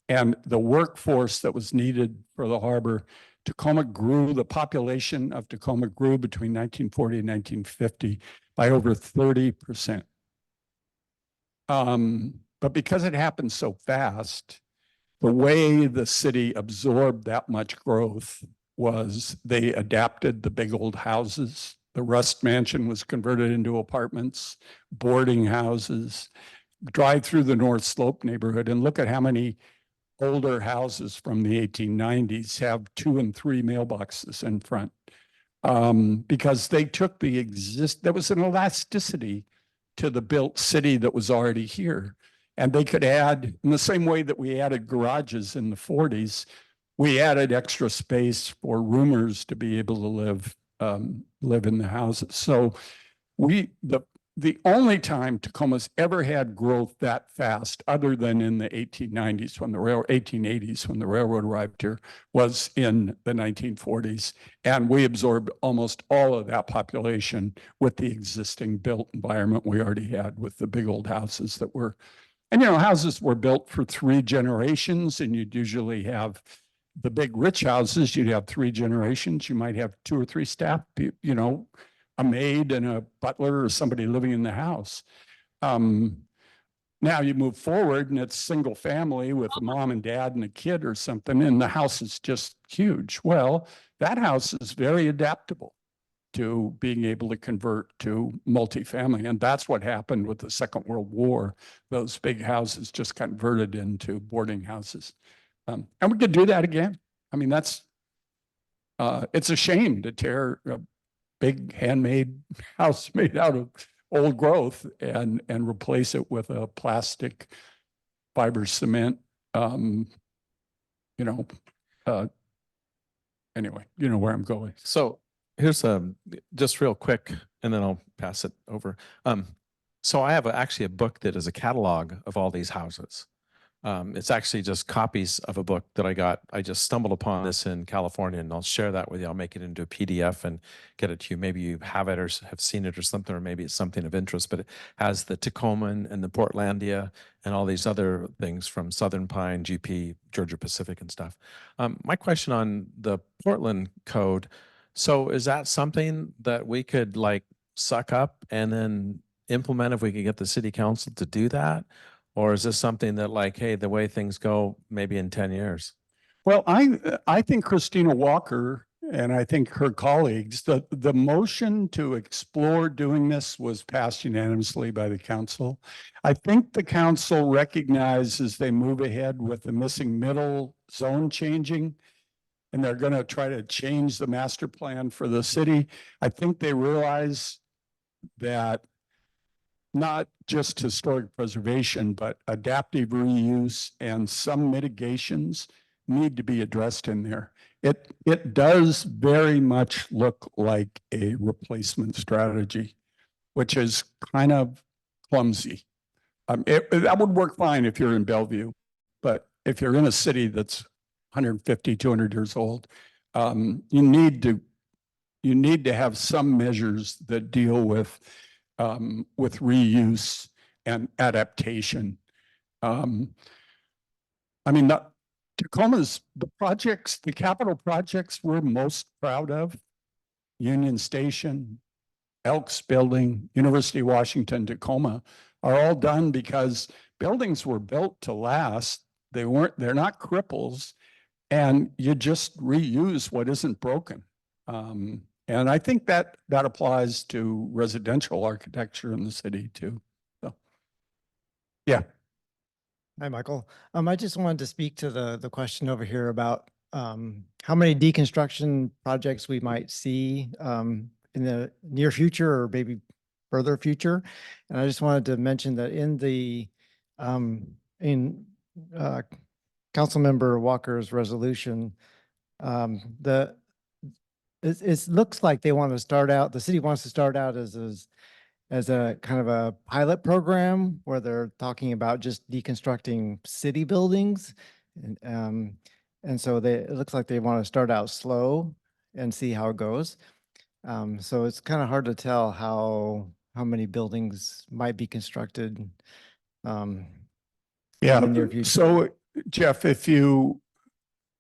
And the workforce that was needed for the harbor, the population of Tacoma grew between 1940 and 1950 by over 30%. But because it happened so fast, the way the city absorbed that much growth was they adapted the big old houses. The Rust Mansion was converted into apartments, boarding houses. Drive through the North Slope neighborhood and look at how many older houses from the 1890s have 2 and 3 mailboxes in front. Because they took there was an elasticity to the built city that was already here. And they could add, in the same way that we added garages in the 40s, we added extra space for roomers to be able to live in the houses. So the only time Tacoma's ever had growth that fast, other than in the 1880s when the railroad arrived here, was in the 1940s. And we absorbed almost all of that population with the existing built environment we already had with the big old houses that were, and houses were built for 3 generations, and you'd usually have the big rich houses, you'd have 3 generations. You might have 2 or 3 staff, a maid and a butler or somebody living in the house. Now you move forward and it's single family with a mom and dad and a kid or something, and the house is just huge. Well, that house is very adaptable to being able to convert to multifamily. And that's what happened with the Second World War. Those big houses just converted into boarding houses. And we could do that again. I mean, it's a shame to tear a big handmade house made out of old growth and replace it with a plastic fiber cement. Anyway, you know where I'm going. So here's just real quick, and then I'll pass it over. So I have actually a book that is a catalog of all these houses. It's actually just copies of a book that I got. I just stumbled upon this in California, and I'll share that with you. I'll make it into a PDF and get it to you. Maybe you have it or have seen it or something, or maybe it's something of interest, but it has the Tacoma and the Portlandia and all these other things from Southern Pine, GP, Georgia Pacific and stuff. My question on the Portland code, so is that something that we could like suck up and then implement if we could get the city council to do that? Or is this something that like, hey, the way things go, maybe in 10 years? Well, I think Christina Walker and I think her colleagues, the motion to explore doing this was passed unanimously by the council. I think the council recognizes as they move ahead with the missing middle zone changing, and they're going to try to change the master plan for the city. I think they realize that not just historic preservation, but adaptive reuse and some mitigations need to be addressed in there. It does very much look like a replacement strategy, which is kind of clumsy. That would work fine if you're in Bellevue, but if you're in a city that's 150, 200 years old, you need to have some measures that deal with reuse and adaptation. I mean, Tacoma's, the capital projects we're most proud of, Union Station, Elks Building, University of Washington, Tacoma, are all done because buildings were built to last. They're not cripples, and you just reuse what isn't broken. And I think that applies to residential architecture in the city too. So, yeah. Hi, Michael. I just wanted to speak to the question over here about how many deconstruction projects we might see in the near future or maybe further future. And I just wanted to mention that in the Councilmember Walker's resolution, it looks like they want to start out, the city wants to start out as as a kind of a pilot program where they're talking about just deconstructing city buildings. And so it looks like they want to start out slow and see how it goes. So it's kind of hard to tell how many buildings might be constructed. Yeah, the near future. so Jeff, if you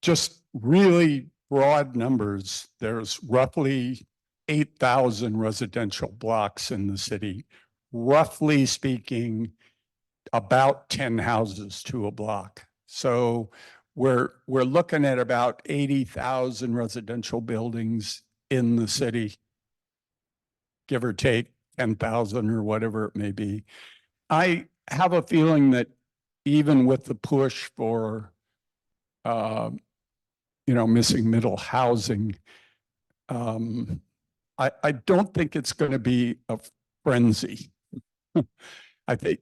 just really broad numbers, there's roughly 8,000 residential blocks in the city. Roughly speaking, about 10 houses to a block. So we're looking at about 80,000 residential buildings in the city, give or take 10,000 or whatever it may be. I have a feeling that even with the push for, missing middle housing, I don't think it's going to be a frenzy. I think,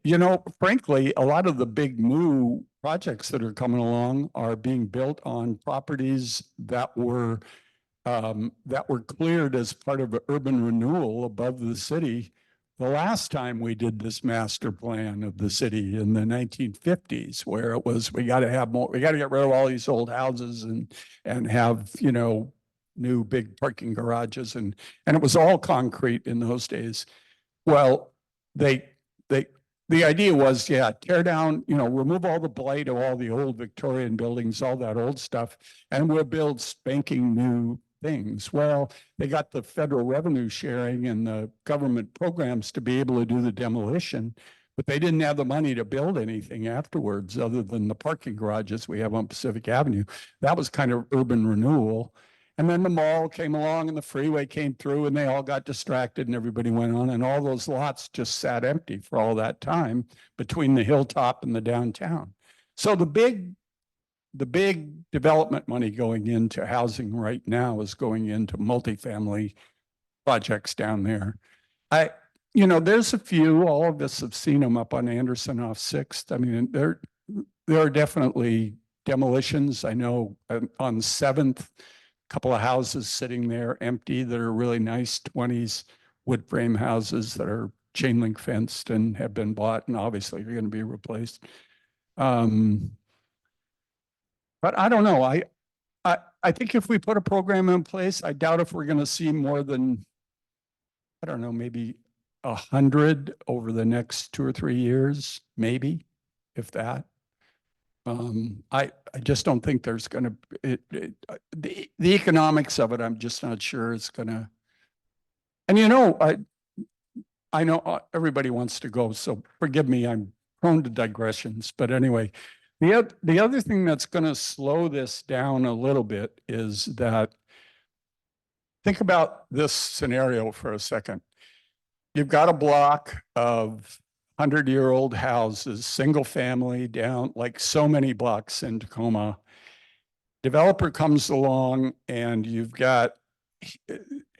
frankly, a lot of the big new projects that are coming along are being built on properties that were cleared as part of urban renewal above the city the last time we did this master plan of the city in the 1950s, where it was, we got to have more, we got to get rid of all these old houses and have, new big parking garages, and it was all concrete in those days. Well, the idea was, tear down, remove all the blight of all the old Victorian buildings, all that old stuff, and we'll build spanking new things. Well, they got the federal revenue sharing and the government programs to be able to do the demolition, but they didn't have the money to build anything afterwards other than the parking garages we have on Pacific Avenue. That was kind of urban renewal. And then the mall came along and the freeway came through and they all got distracted and everybody went on, and all those lots just sat empty for all that time between the hilltop and the downtown. So the big development money going into housing right now is going into multifamily projects down there. There's a few, all of us have seen them up on Anderson off 6th. I mean, there are definitely demolitions. I know on 7th, couple of houses sitting there empty that are really nice 20s wood frame houses that are chain link fenced and have been bought and obviously are going to be replaced. But I don't know. I think if we put a program in place, I doubt if we're going to see more than, I don't know, maybe 100 over the next 2 or 3 years, maybe, if that. I just don't think there's going to, the economics of it, I'm just not sure it's going to, and I know everybody wants to go, so forgive me, I'm prone to digressions, but anyway, the other thing that's going to slow this down a little bit is that, think about this scenario for a second. You've got a block of 100-year-old houses, single family down, like so many blocks in Tacoma. Developer comes along and you've got,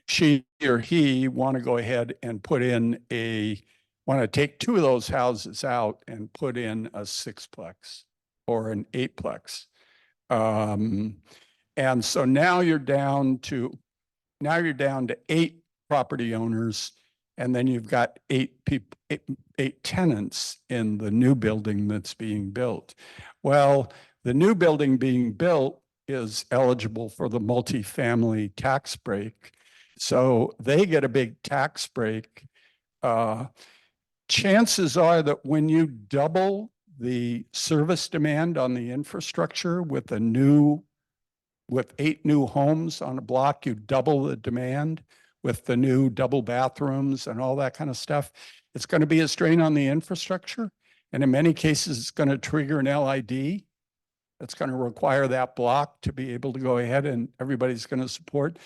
she or he want to go ahead and want to take 2 of those houses out and put in a 6-plex or an 8-plex. And so now you're down to 8 property owners, and then you've got 8 tenants in the new building that's being built. Well, the new building being built is eligible for the multifamily tax break. So they get a big tax break. Chances are that when you double the service demand on the infrastructure with 8 new homes on a block, you double the demand with the new double bathrooms and all that kind of stuff. It's going to be a strain on the infrastructure. And in many cases, it's going to trigger an LID. It's going to require that block to be able to go ahead and everybody's going to support.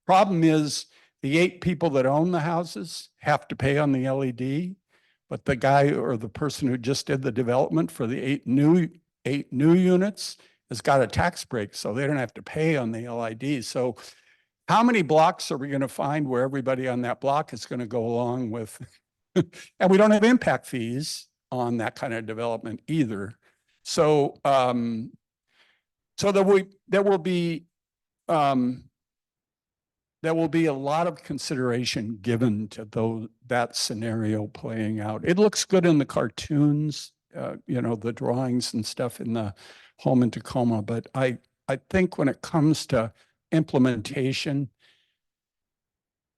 Problem is the 8 people that own the houses have to pay on the LED, but the guy or the person who just did the development for the 8 new units has got a tax break, so they don't have to pay on the LID. So how many blocks are we going to find where everybody on that block is going to go along with, and we don't have impact fees on that kind of development either. So, there will be, there will be a lot of consideration given to that scenario playing out. It looks good in the cartoons, you know, the drawings and stuff in the home in Tacoma, but I think when it comes to implementation,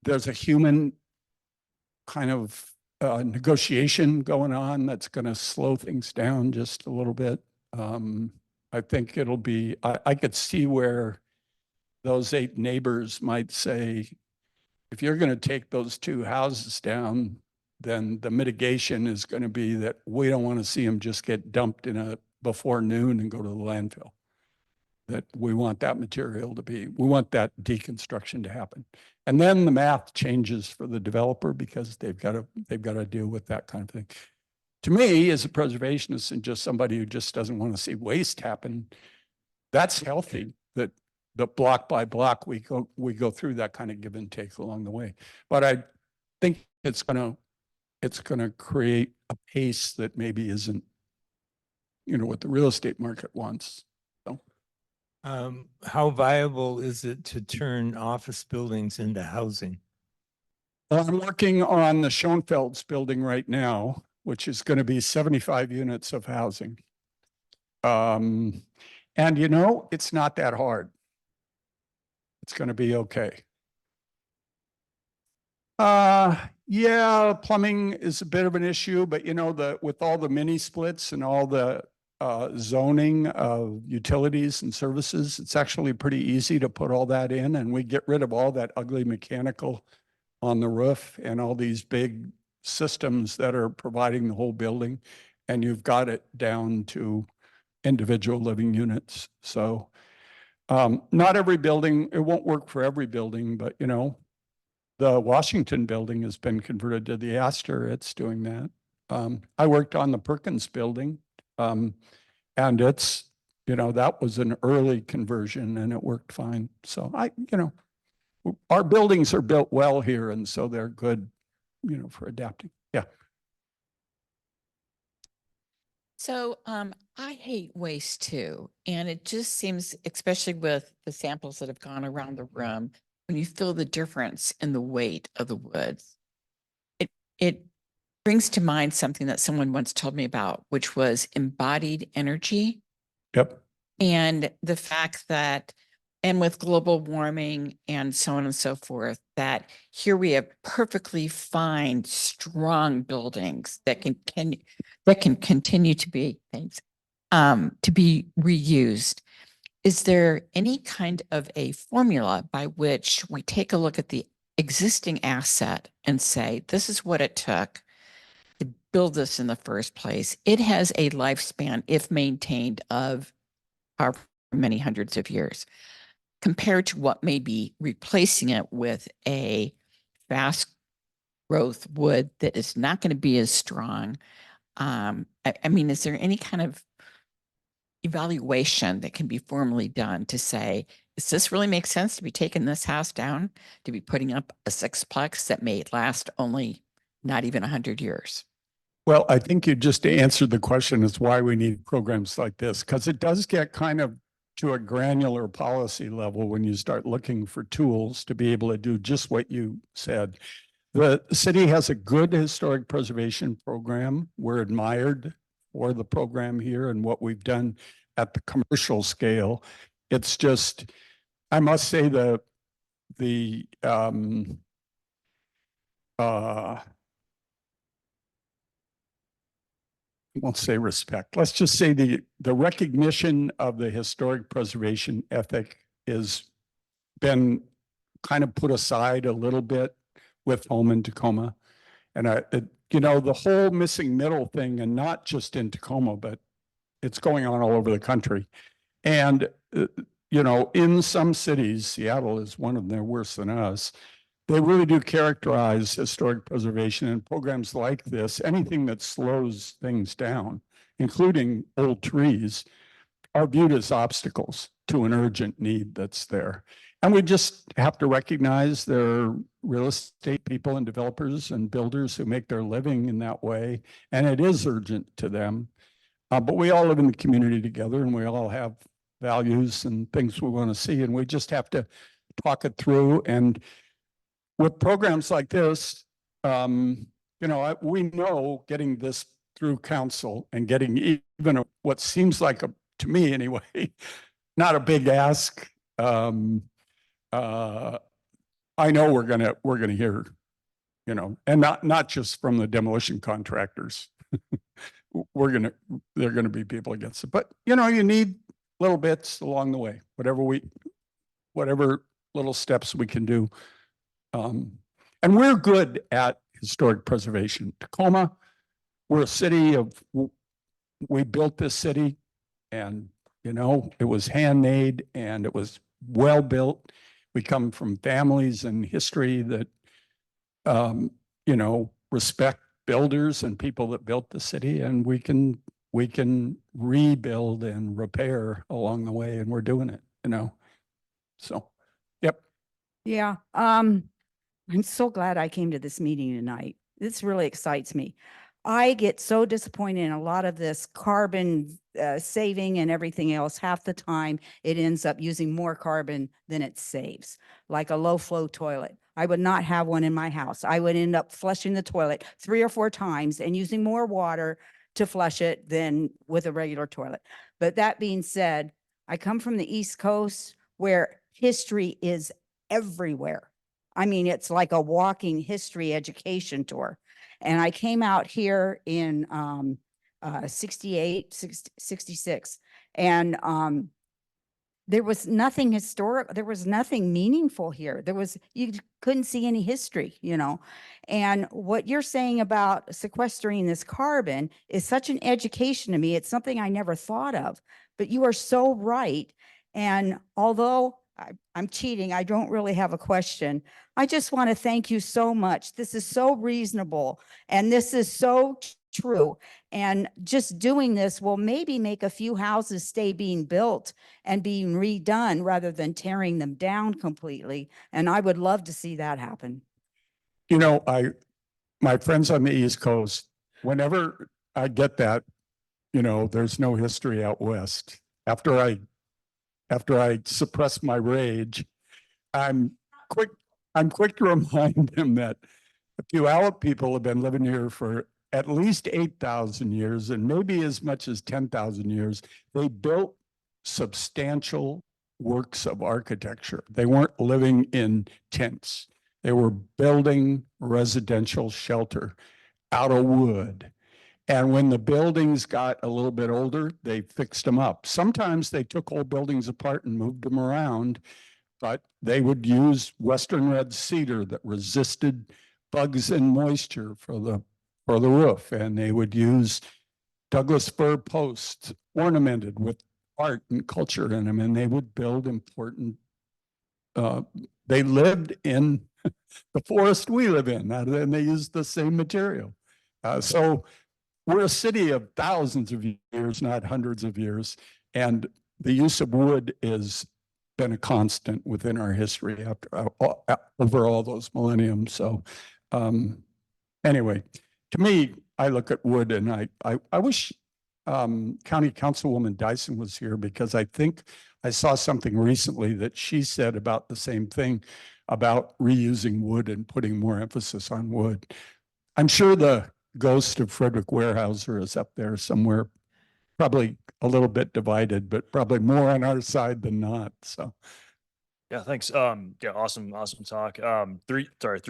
there's a human kind of negotiation going on that's going to slow things down just a little bit. I think it'll be, I could see where those 8 neighbors might say, if you're going to take those 2 houses down, then the mitigation is going to be that we don't want to see them just get dumped before noon and go to the landfill. That we want that material to be, we want that deconstruction to happen. And then the math changes for the developer because they've got to deal with that kind of thing. To me, as a preservationist and just somebody who just doesn't want to see waste happen, that's healthy. That the block by block we go through that kind of give and take along the way. But I think it's gonna create a pace that maybe isn't, you know, what the real estate market wants. So. How viable is it to turn office buildings into housing? I'm working on the Schoenfeld's building right now, which is going to be 75 units of housing. And you know, it's not that hard. It's going to be okay. Yeah, plumbing is a bit of an issue, but you know, with all the mini splits and all the zoning of utilities and services, it's actually pretty easy to put all that in, and we get rid of all that ugly mechanical on the roof and all these big systems that are providing the whole building, and you've got it down to individual living units. So not every building, it won't work for every building, but you know, the Washington building has been converted to the Astor. It's doing that. I worked on the Perkins building, and it's, you know, that was an early conversion and it worked fine. So you know, our buildings are built well here, and so they're good, you know, for adapting. Yeah. So I hate waste too. And it just seems, especially with the samples that have gone around the room, when you feel the difference in the weight of the wood, it brings to mind something that someone once told me about, which was embodied energy. Yep. And the fact that, and with global warming and so on and so forth, that here we have perfectly fine, strong buildings that can continue to be things, to be reused. Is there any kind of a formula by which we take a look at the existing asset and say, this is what it took to build this in the first place? It has a lifespan, if maintained, of many hundreds of years, compared to what may be replacing it with a fast growth wood that is not going to be as strong. I mean, is there any kind of evaluation that can be formally done to say, does this really make sense to be taking this house down, to be putting up a sixplex that may last only not even 100 years? Well, I think you just answered the question is why we need programs like this, because it does get kind of to a granular policy level when you start looking for tools to be able to do just what you said. The city has a good historic preservation program. We're admired for the program here and what we've done at the commercial scale. It's just, I must say I won't say respect. Let's just say the recognition of the historic preservation ethic has been kind of put aside a little bit with home in Tacoma. And you know, the whole missing middle thing, and not just in Tacoma, but it's going on all over the country. And, you know, in some cities, Seattle is one of them, they're worse than us. They really do characterize historic preservation and programs like this. Anything that slows things down, including old trees, are viewed as obstacles to an urgent need that's there. And we just have to recognize there are real estate people and developers and builders who make their living in that way. And it is urgent to them. But we all live in the community together, and we all have values and things we want to see. And we just have to talk it through. And with programs like this, you know, we know getting this through council and getting even what seems like to me anyway, not a big ask. I know we're gonna hear, you know, and not just from the demolition contractors. There are gonna be people against it, but you know, you need little bits along the way, whatever little steps we can do. And we're good at historic preservation. Tacoma, we're a city of, we built this city and, you know, it was handmade and it was well built. We come from families and history that, you know, respect builders and people that built the city, and we can rebuild and repair along the way, and we're doing it, you know. So, yep. Yeah, I'm so glad I came to this meeting tonight. This really excites me. I get so disappointed in a lot of this carbon saving and everything else. Half the time it ends up using more carbon than it saves, like a low flow toilet. I would not have one in my house. I would end up flushing the toilet 3 or 4 times and using more water to flush it than with a regular toilet. But that being said, I come from the East Coast where history is everywhere. I mean, it's like a walking history education tour. And I came out here in 66, and there was nothing historic. There was nothing meaningful here. You couldn't see any history, you know. And what you're saying about sequestering this carbon is such an education to me. It's something I never thought of, but you are so right. And although I'm cheating, I don't really have a question. I just want to thank you so much. This is so reasonable and this is so true. And just doing this will maybe make a few houses stay being built and being redone rather than tearing them down completely. And I would love to see that happen. You know, my friends on the East Coast, whenever I get that, you know, there's no history out West. After I suppress my rage, I'm quick to remind them that a few Puyallup people have been living here for at least 8,000 years and maybe as much as 10,000 years. They built substantial works of architecture. They weren't living in tents. They were building residential shelter out of wood. And when the buildings got a little bit older, they fixed them up. Sometimes they took old buildings apart and moved them around, but they would use Western red cedar that resisted bugs and moisture for the roof. And they would use Douglas fir posts ornamented with art and culture in them. And they would build important, they lived in the forest we live in, and they used the same material. So we're a city of thousands of years, not hundreds of years. And the use of wood has been a constant within our history over all those millenniums. So anyway, to me, I look at wood and I wish County Councilwoman Dyson was here, because I think I saw something recently that she said about the same thing about reusing wood and putting more emphasis on wood. I'm sure the ghost of Frederick Weyerhaeuser is up there somewhere, probably a little bit divided, but probably more on our side than not. So yeah, thanks. Yeah, awesome talk. Three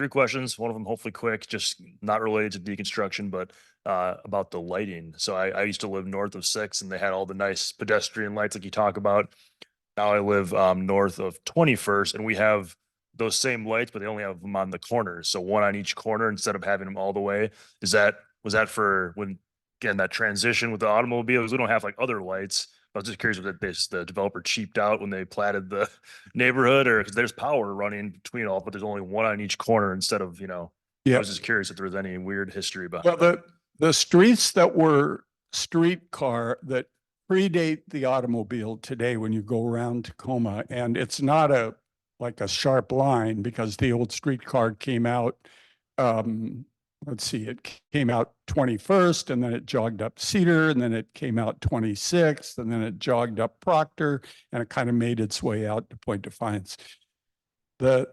questions. One of them hopefully quick, just not related to deconstruction, but about the lighting. So I used to live north of 6, and they had all the nice pedestrian lights like you talk about. Now I live north of 21st, and we have those same lights, but they only have them on the corners. So one on each corner instead of having them all the way. Was that for when, again, that transition with the automobiles? We don't have like other lights. I was just curious if the developer cheaped out when they platted the neighborhood, or because there's power running between all, but there's only one on each corner instead of, you know, I was just curious if there was any weird history behind that. The streets that were streetcar that predate the automobile today, when you go around Tacoma, and it's not like a sharp line, because the old streetcar came out, let's see, it came out 21st, and then it jogged up Cedar, and then it came out 26th, and then it jogged up Proctor, and it kind of made its way out to Point Defiance. The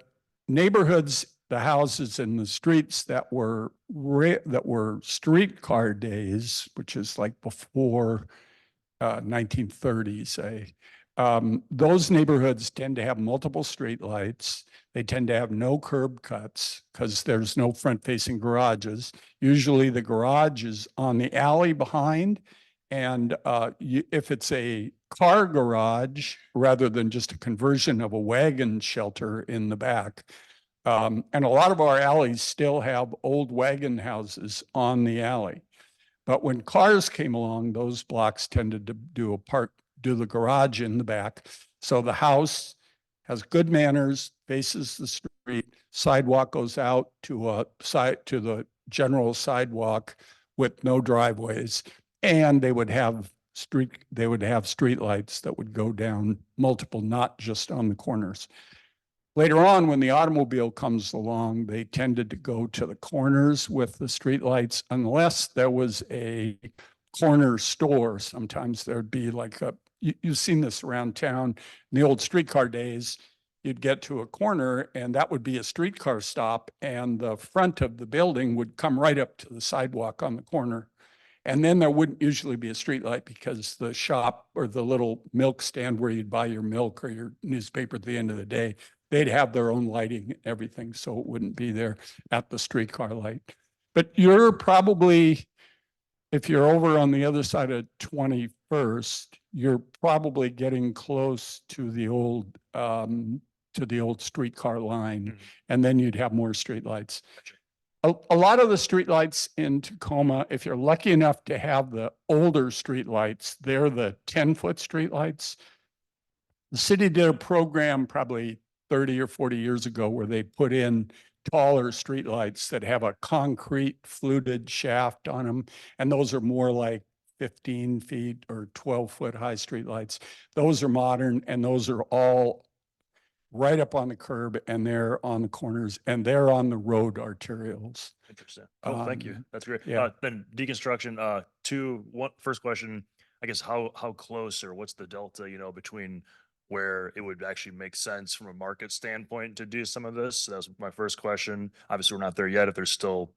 neighborhoods the houses in the streets that were streetcar days, which is like before 1930, say, those neighborhoods tend to have multiple streetlights. They tend to have no curb cuts because there's no front-facing garages. Usually the garage is on the alley behind. And if it's a car garage, rather than just a conversion of a wagon shelter in the back, and a lot of our alleys still have old wagon houses on the alley. But when cars came along, those blocks tended to do the garage in the back. So the house has good manners, faces the street, sidewalk goes out to the general sidewalk with no driveways. And they would have street lights that would go down multiple, not just on the corners. Later on, when the automobile comes along, they tended to go to the corners with the streetlights, unless there was a corner store. Sometimes there'd be like you've seen this around town in the old streetcar days. You'd get to a corner and that would be a streetcar stop, and the front of the building would come right up to the sidewalk on the corner. And then there wouldn't usually be a streetlight because the shop or the little milk stand where you'd buy your milk or your newspaper at the end of the day, they'd have their own lighting and everything, so it wouldn't be there at the streetcar light. But you're probably, if you're over on the other side of 21st, you're probably getting close to the old streetcar line, and then you'd have more streetlights. A lot of the streetlights in Tacoma, if you're lucky enough to have the older streetlights, they're the 10-foot streetlights. The city did a program probably 30 or 40 years ago where they put in taller streetlights that have a concrete fluted shaft on them. And those are more like 15 feet or 12-foot high streetlights. Those are modern, and those are all right up on the curb, and they're on the corners, and they're on the road arterials. Interesting. Oh, thank you. That's great. yeah. Then deconstruction, first question, I guess, how close or what's the delta, between where it would actually make sense from a market standpoint to do some of this? That was my first question. Obviously, we're not there yet if they're still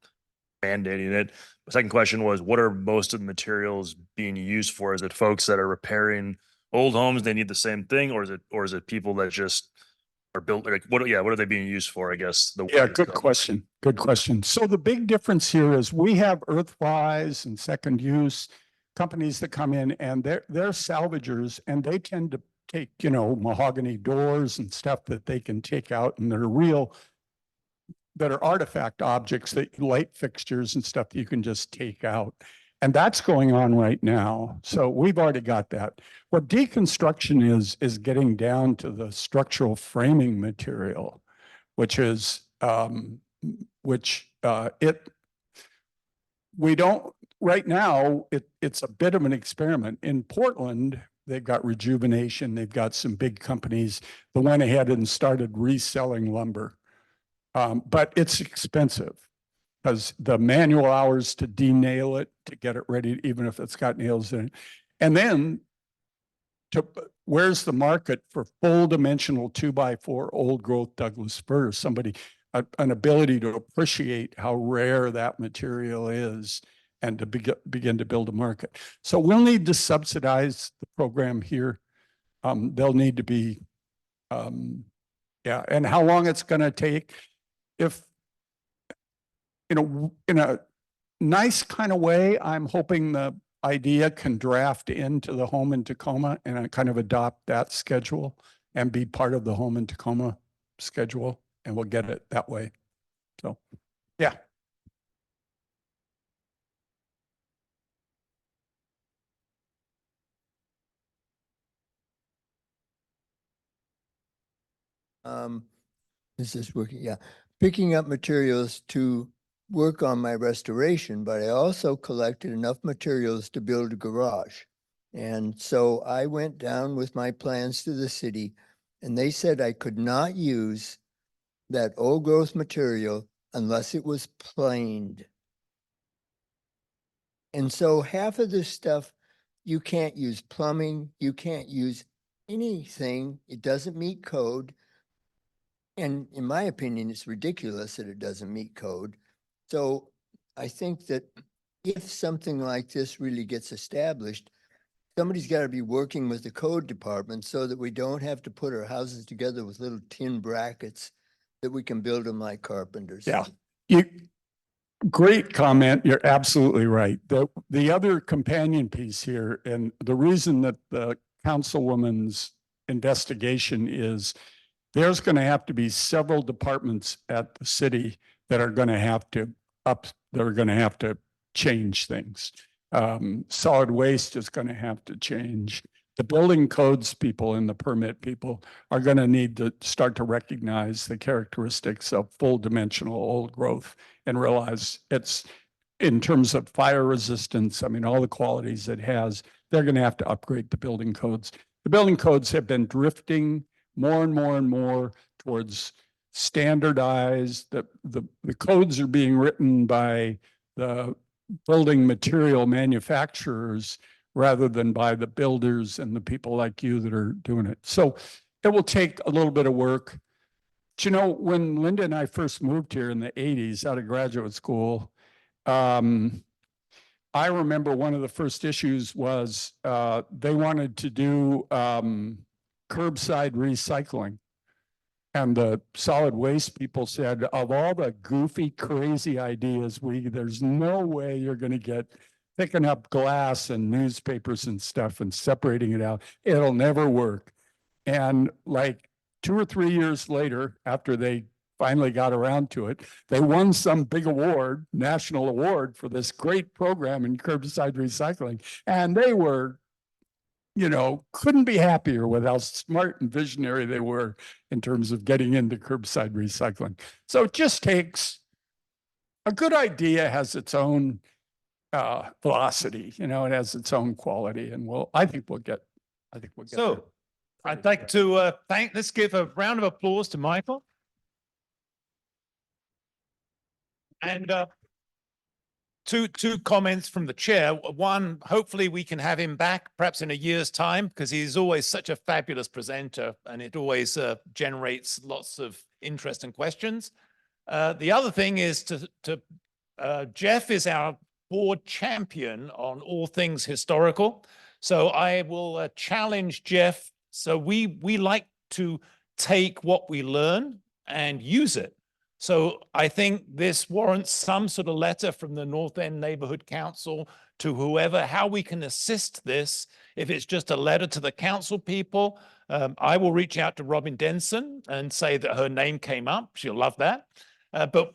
mandating it. The second question was, what are most of the materials being used for? Is it folks that are repairing old homes, they need the same thing, or is it people that just are built, like, what are they being used for, I guess? Good question. Good question. So the big difference here is we have Earthwise and Second Use companies that come in, and they're salvagers, and they tend to take, mahogany doors and stuff that they can take out, and that are artifact objects, light fixtures and stuff that you can just take out. And that's going on right now. So we've already got that. What deconstruction is getting down to the structural framing material, which is, right now, it's a bit of an experiment. In Portland, they've got Rejuvenation, they've got some big companies that went ahead and started reselling lumber. But it's expensive, because the manual hours to denail it, to get it ready, even if it's got nails in it. And then where's the market for full dimensional 2x4 old growth Douglas firs? An ability to appreciate how rare that material is and to begin to build a market. So we'll need to subsidize the program here. They'll need to be, and how long it's going to take. If, in a nice kind of way, I'm hoping the idea can draft into the home in Tacoma and I kind of adopt that schedule and be part of the home in Tacoma schedule, and we'll get it that way. So, yeah. Is this working? Yeah. Picking up materials to work on my restoration, but I also collected enough materials to build a garage. And so I went down with my plans to the city, and they said I could not use that old growth material unless it was planed. And so half of this stuff, you can't use plumbing, you can't use anything. It doesn't meet code. And in my opinion, it's ridiculous that it doesn't meet code. So I think that if something like this really gets established, somebody's got to be working with the code department so that we don't have to put our houses together with little tin brackets, that we can build them like carpenters. Yeah, great comment. You're absolutely right. The other companion piece here, and the reason that the councilwoman's investigation is, there's going to have to be several departments at the city that are going to have to change things. Solid waste is going to have to change. The building codes people and the permit people are going to need to start to recognize the characteristics of full dimensional old growth and realize it's, in terms of fire resistance, I mean, all the qualities it has, they're going to have to upgrade the building codes. The building codes have been drifting more and more and more towards standardized. The codes are being written by the building material manufacturers rather than by the builders and the people like you that are doing it. So it will take a little bit of work. But, you know, when Linda and I first moved here in the 80s out of graduate school, I remember one of the first issues was they wanted to do curbside recycling. And the solid waste people said, of all the goofy, crazy ideas, there's no way you're going to get picking up glass and newspapers and stuff and separating it out. It'll never work. And like 2 or 3 years later, after they finally got around to it, they won some big award, national award, for this great program in curbside recycling. And they were, you know, couldn't be happier with how smart and visionary they were in terms of getting into curbside recycling. So it just takes, a good idea has its own velocity, you know, it has its own quality, and I think we'll get there. So I'd like to let's give a round of applause to Michael. And two comments from the chair. One, hopefully we can have him back perhaps in a year's time, because he's always such a fabulous presenter and it always generates lots of interest and questions. The other thing is Jeff is our board champion on all things historical. So I will challenge Jeff. So we like to take what we learn and use it. So I think this warrants some sort of letter from the North End Neighborhood Council to whoever, how we can assist this. If it's just a letter to the council people, I will reach out to Robin Denson and say that her name came up. She'll love that. But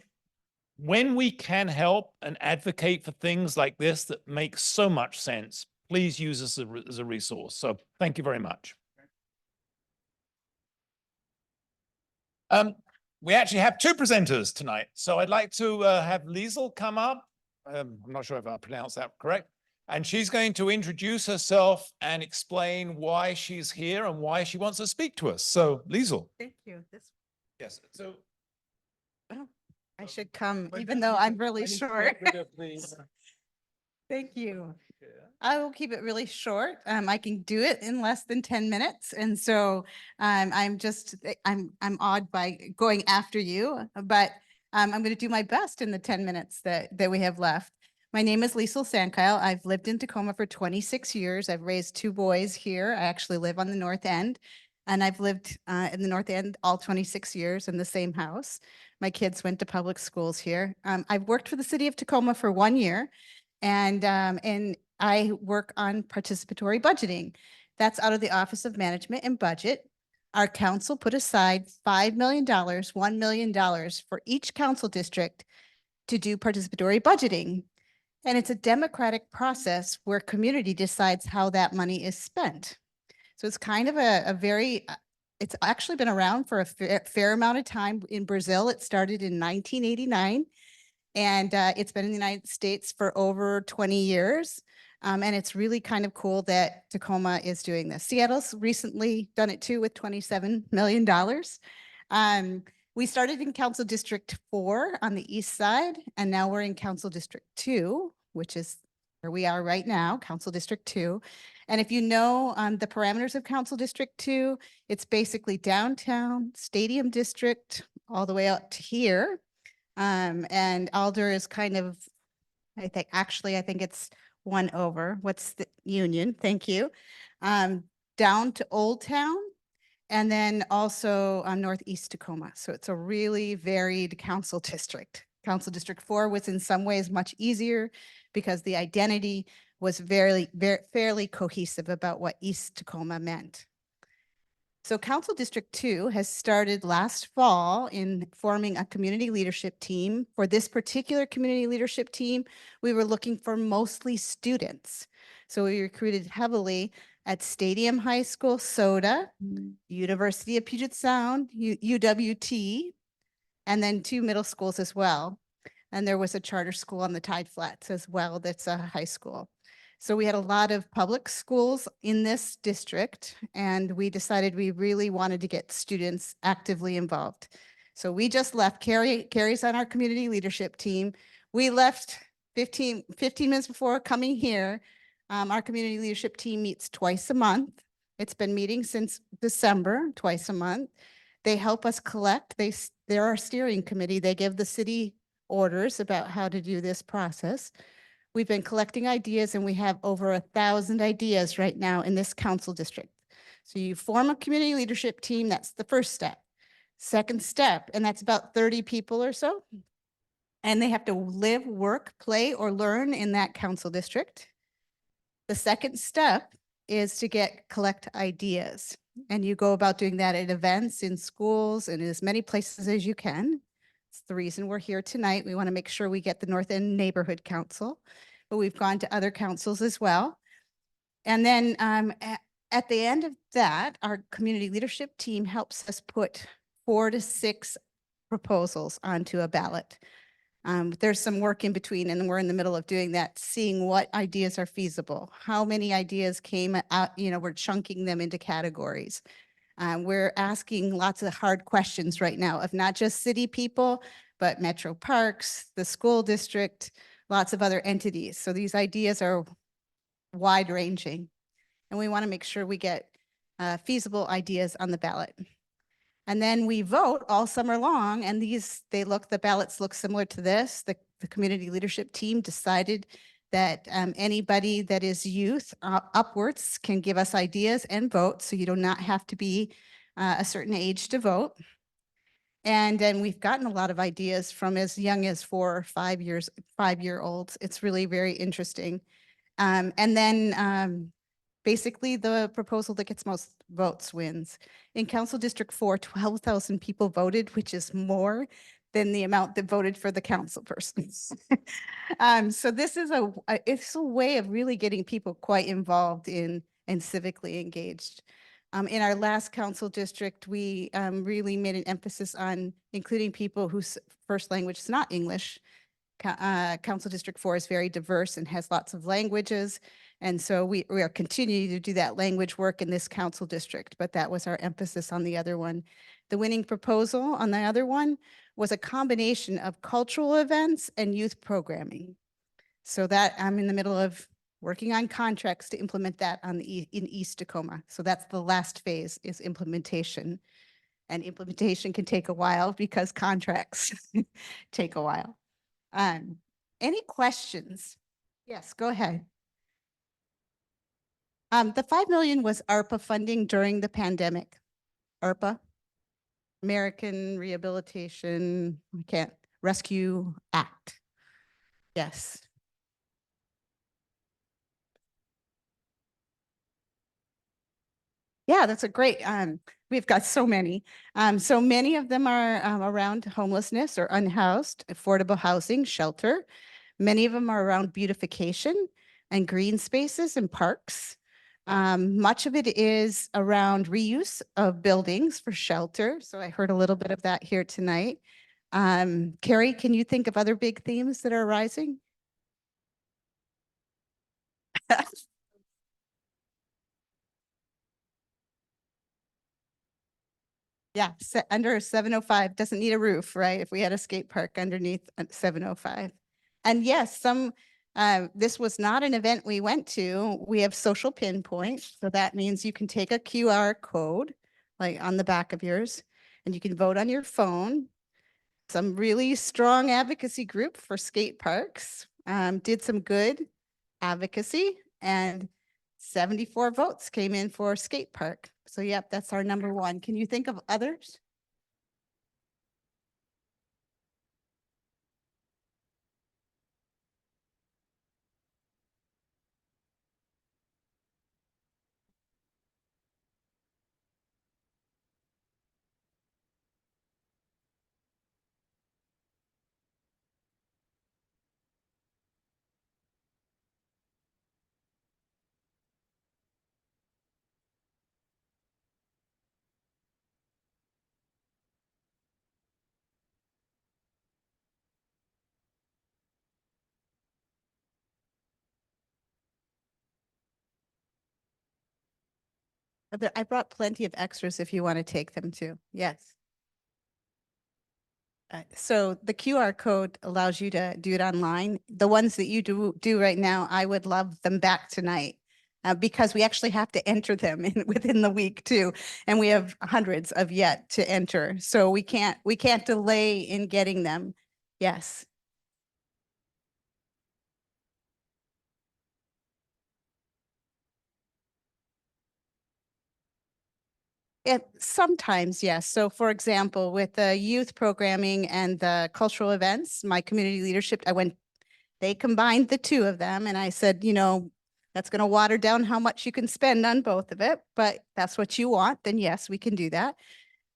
when we can help and advocate for things like this that make so much sense, please use us as a resource. So thank you very much. We actually have two presenters tonight. So I'd like to have Liesl come up. I'm not sure if I pronounced that correct. And she's going to introduce herself and explain why she's here and why she wants to speak to us. So Liesl. Thank you. Yes. So I should come, even though I'm really short. Thank you. I will keep it really short. I can do it in less than 10 minutes. And so I'm awed by going after you, but I'm going to do my best in the 10 minutes that we have left. My name is Liesl Sandkyle. I've lived in Tacoma for 26 years. I've raised 2 boys here. I actually live on the North End, and I've lived in the North End all 26 years in the same house. My kids went to public schools here. I've worked for the city of Tacoma for 1 year, and I work on participatory budgeting. That's out of the Office of Management and Budget. Our council put aside $5 million, $1 million for each council district to do participatory budgeting. And it's a democratic process where community decides how that money is spent. So it's kind of a very, it's actually been around for a fair amount of time. In Brazil, it started in 1989, and it's been in the United States for over 20 years. And it's really kind of cool that Tacoma is doing this. Seattle's recently done it too with $27 million. We started in Council District 4 on the east side, and now we're in Council District 2, which is where we are right now, Council District 2. And if you know the parameters of Council District 2, it's basically downtown, Stadium District, all the way up to here. And Alder is kind of, I think it's one over. What's the Union? Thank you. Down to Old Town, and then also Northeast Tacoma. So it's a really varied council district. Council District 4 was in some ways much easier because the identity was very fairly cohesive about what East Tacoma meant. So Council District 2 has started last fall in forming a community leadership team. For this particular community leadership team, we were looking for mostly students. So we recruited heavily at Stadium High School, Soda, University of Puget Sound, UWT, and then 2 middle schools as well. And there was a charter school on the Tide Flats as well that's a high school. So we had a lot of public schools in this district, and we decided we really wanted to get students actively involved. So we just left. Carrie's on our community leadership team. We left 15 minutes before coming here. Our community leadership team meets twice a month. It's been meeting since December, twice a month. They help us collect. They're our steering committee. They give the city orders about how to do this process. We've been collecting ideas, and we have over 1,000 ideas right now in this council district. So you form a community leadership team. That's the first step. Second step, and that's about 30 people or so. And they have to live, work, play, or learn in that council district. The second step is to collect ideas. And you go about doing that at events, in schools, and in as many places as you can. It's the reason we're here tonight. We want to make sure we get the North End Neighborhood Council, but we've gone to other councils as well. And then at the end of that, our community leadership team helps us put 4 to 6 proposals onto a ballot. There's some work in between, and we're in the middle of doing that, seeing what ideas are feasible, how many ideas came out, we're chunking them into categories. We're asking lots of hard questions right now of not just city people, but metro parks, the school district, lots of other entities. So these ideas are wide ranging, and we want to make sure we get feasible ideas on the ballot. And then we vote all summer long, and the ballots look similar to this. The community leadership team decided that anybody that is youth upwards can give us ideas and vote. So you do not have to be a certain age to vote. And then we've gotten a lot of ideas from as young as 4 or 5-year-olds. It's really very interesting. And then basically the proposal that gets most votes wins. In Council District 4, 12,000 people voted, which is more than the amount that voted for the council persons. So this is it's a way of really getting people quite involved and civically engaged. In our last council district, we really made an emphasis on including people whose first language is not English. Council District 4 is very diverse and has lots of languages. And so we are continuing to do that language work in this council district, but that was our emphasis on the other one. The winning proposal on the other one was a combination of cultural events and youth programming. So that I'm in the middle of working on contracts to implement that in East Tacoma. So that's the last phase, is implementation. And implementation can take a while because contracts take a while. Any questions? Yes, go ahead. The 5 million was ARPA funding during the pandemic. ARPA, American Rehabilitation, Rescue Act. Yes. Yeah, that's a great, we've got so many. So many of them are around homelessness or unhoused, affordable housing, shelter. Many of them are around beautification and green spaces and parks. Much of it is around reuse of buildings for shelter. So I heard a little bit of that here tonight. Carrie, can you think of other big themes that are arising? Yeah, under 705 doesn't need a roof, right? If we had a skate park underneath 705. And yes, some This was not an event we went to. We have social pinpoint. So that means you can take a QR code, like on the back of yours, and you can vote on your phone. Some really strong advocacy group for skate parks did some good advocacy, and 74 votes came in for skate park. So yep, that's our number one. Can you think of others? I brought plenty of extras if you want to take them too. Yes. So the QR code allows you to do it online. The ones that you do right now, I would love them back tonight. Because we actually have to enter them within the week too. And we have hundreds of yet to enter. So we can't delay in getting them. Yes. Sometimes, yes. So for example, with the youth programming and the cultural events, my community leadership, they combined the two of them. And I said, that's going to water down how much you can spend on both of it, but that's what you want, then yes, we can do that.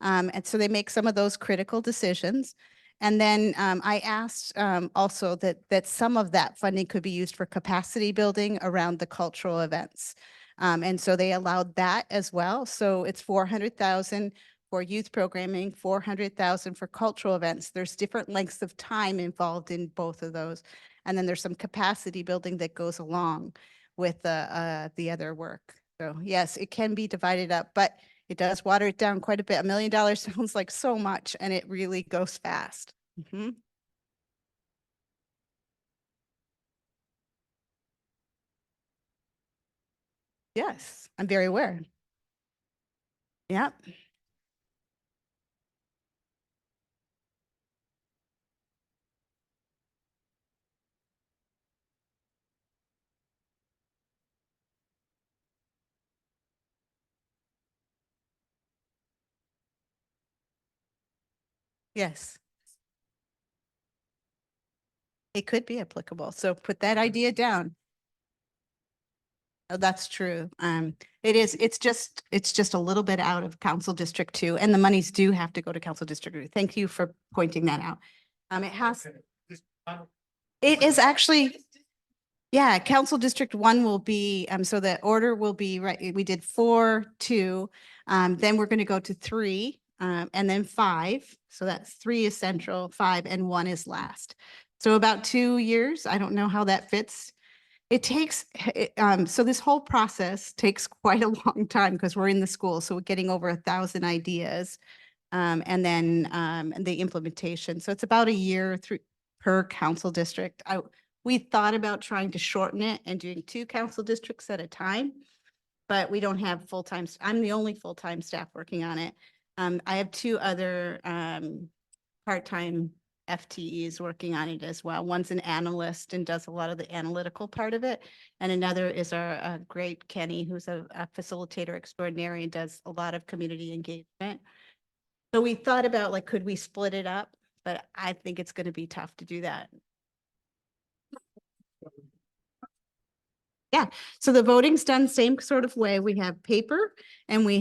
And so they make some of those critical decisions. And then I asked also that some of that funding could be used for capacity building around the cultural events. And so they allowed that as well. So it's 400,000 for youth programming, 400,000 for cultural events. There's different lengths of time involved in both of those. And then there's some capacity building that goes along with the other work. So yes, it can be divided up, but it does water it down quite a bit. $1 million sounds like so much, and it really goes fast. Mhm. Yes, I'm very aware. Yep. Yes. It could be applicable. So put that idea down. Oh, that's true. It's just a little bit out of Council District 2, and the monies do have to go to Council District 2. Thank you for pointing that out. It is actually, yeah, Council District 1 will be, so the order will be, right, we did 4, 2, then we're going to go to 3, and then 5. So that's 3 is central, 5, and 1 is last. So about 2 years. I don't know how that fits. It takes, so this whole process takes quite a long time because we're in the school. So we're getting over 1,000 ideas, and then the implementation. So it's about a year per council district. We thought about trying to shorten it and doing 2 council districts at a time, but we don't have full-time. I'm the only full-time staff working on it. I have 2 other part-time FTEs working on it as well. One's an analyst and does a lot of the analytical part of it. And another is our great Kenny, who's a facilitator extraordinary and does a lot of community engagement. So we thought about, like, could we split it up? But I think it's going to be tough to do that. Yeah, so the voting's done same sort of way. We have paper and we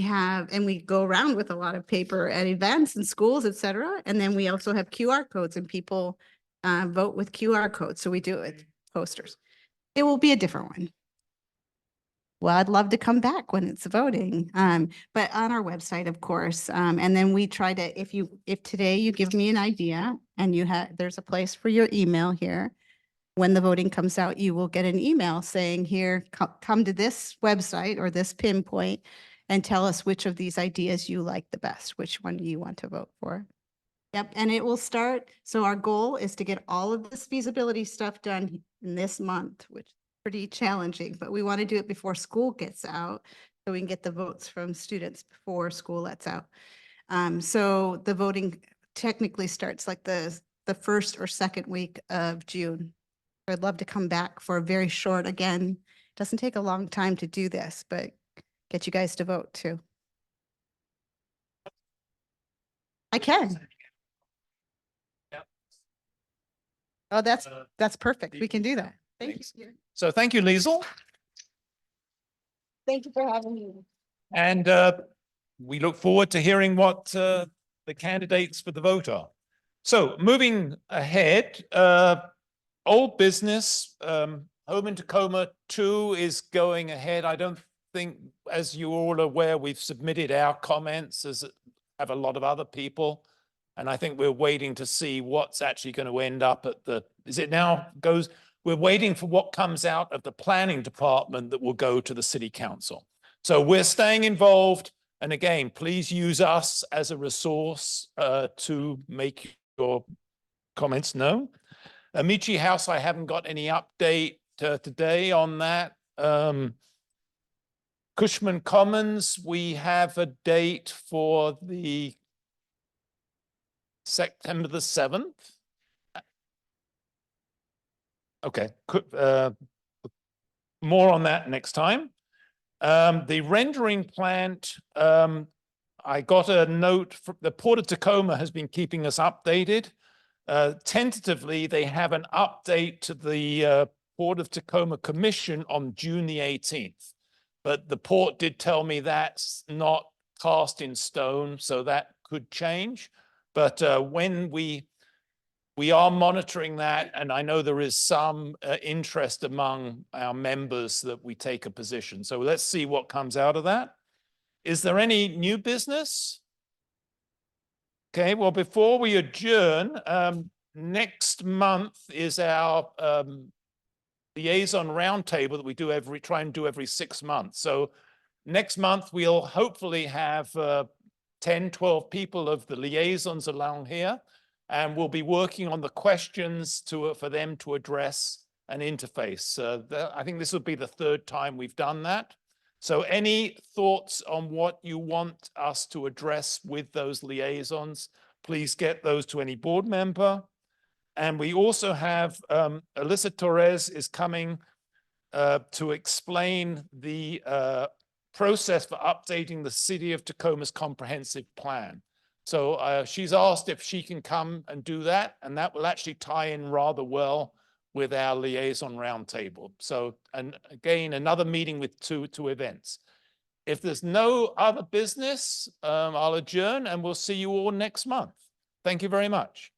go around with a lot of paper at events and schools, et cetera. And then we also have QR codes, and people vote with QR codes. So we do it with posters. It will be a different one. Well, I'd love to come back when it's voting, but on our website, of course. And then we try to, if today you give me an idea and there's a place for your email here. When the voting comes out, you will get an email saying, here, come to this website or this pinpoint and tell us which of these ideas you like the best, which one you want to vote for. Yep, and it will start. So our goal is to get all of this feasibility stuff done in this month, which is pretty challenging, but we want to do it before school gets out so we can get the votes from students before school lets out. So the voting technically starts like the first or second week of June. I'd love to come back for a very short, again, doesn't take a long time to do this, but get you guys to vote too. I can. Oh, that's perfect. We can do that. Thank you. So thank you, Liesl. Thank you for having me. And we look forward to hearing what the candidates for the vote are. So moving ahead, old business, Home in Tacoma 2 is going ahead. I don't think, as you all are aware, we've submitted our comments, as have a lot of other people. And I think we're waiting to see what's actually going to end up at the, we're waiting for what comes out of the planning department that will go to the city council. So we're staying involved. And again, please use us as a resource to make your comments known. Amici House, I haven't got any update today on that. Cushman Commons, we have a date for the September the 7th. Okay, more on that next time. The rendering plant, I got a note from the Port of Tacoma has been keeping us updated. Tentatively, they have an update to the Port of Tacoma Commission on June the 18th. But the port did tell me that's not cast in stone, so that could change. But when we are monitoring that, and I know there is some interest among our members that we take a position. So let's see what comes out of that. Is there any new business? Okay, well, before we adjourn, next month is our liaison roundtable that we do try and do every 6 months. So next month, we'll hopefully have 10, 12 people of the liaisons along here, and we'll be working on the questions for them to address an interface. I think this will be the 3rd time we've done that. So any thoughts on what you want us to address with those liaisons, please get those to any board member. And we also have Alyssa Torres is coming to explain the process for updating the City of Tacoma's comprehensive plan. So she's asked if she can come and do that, and that will actually tie in rather well with our liaison roundtable. So, and again, another meeting with two events. If there's no other business, I'll adjourn and we'll see you all next month. Thank you very much.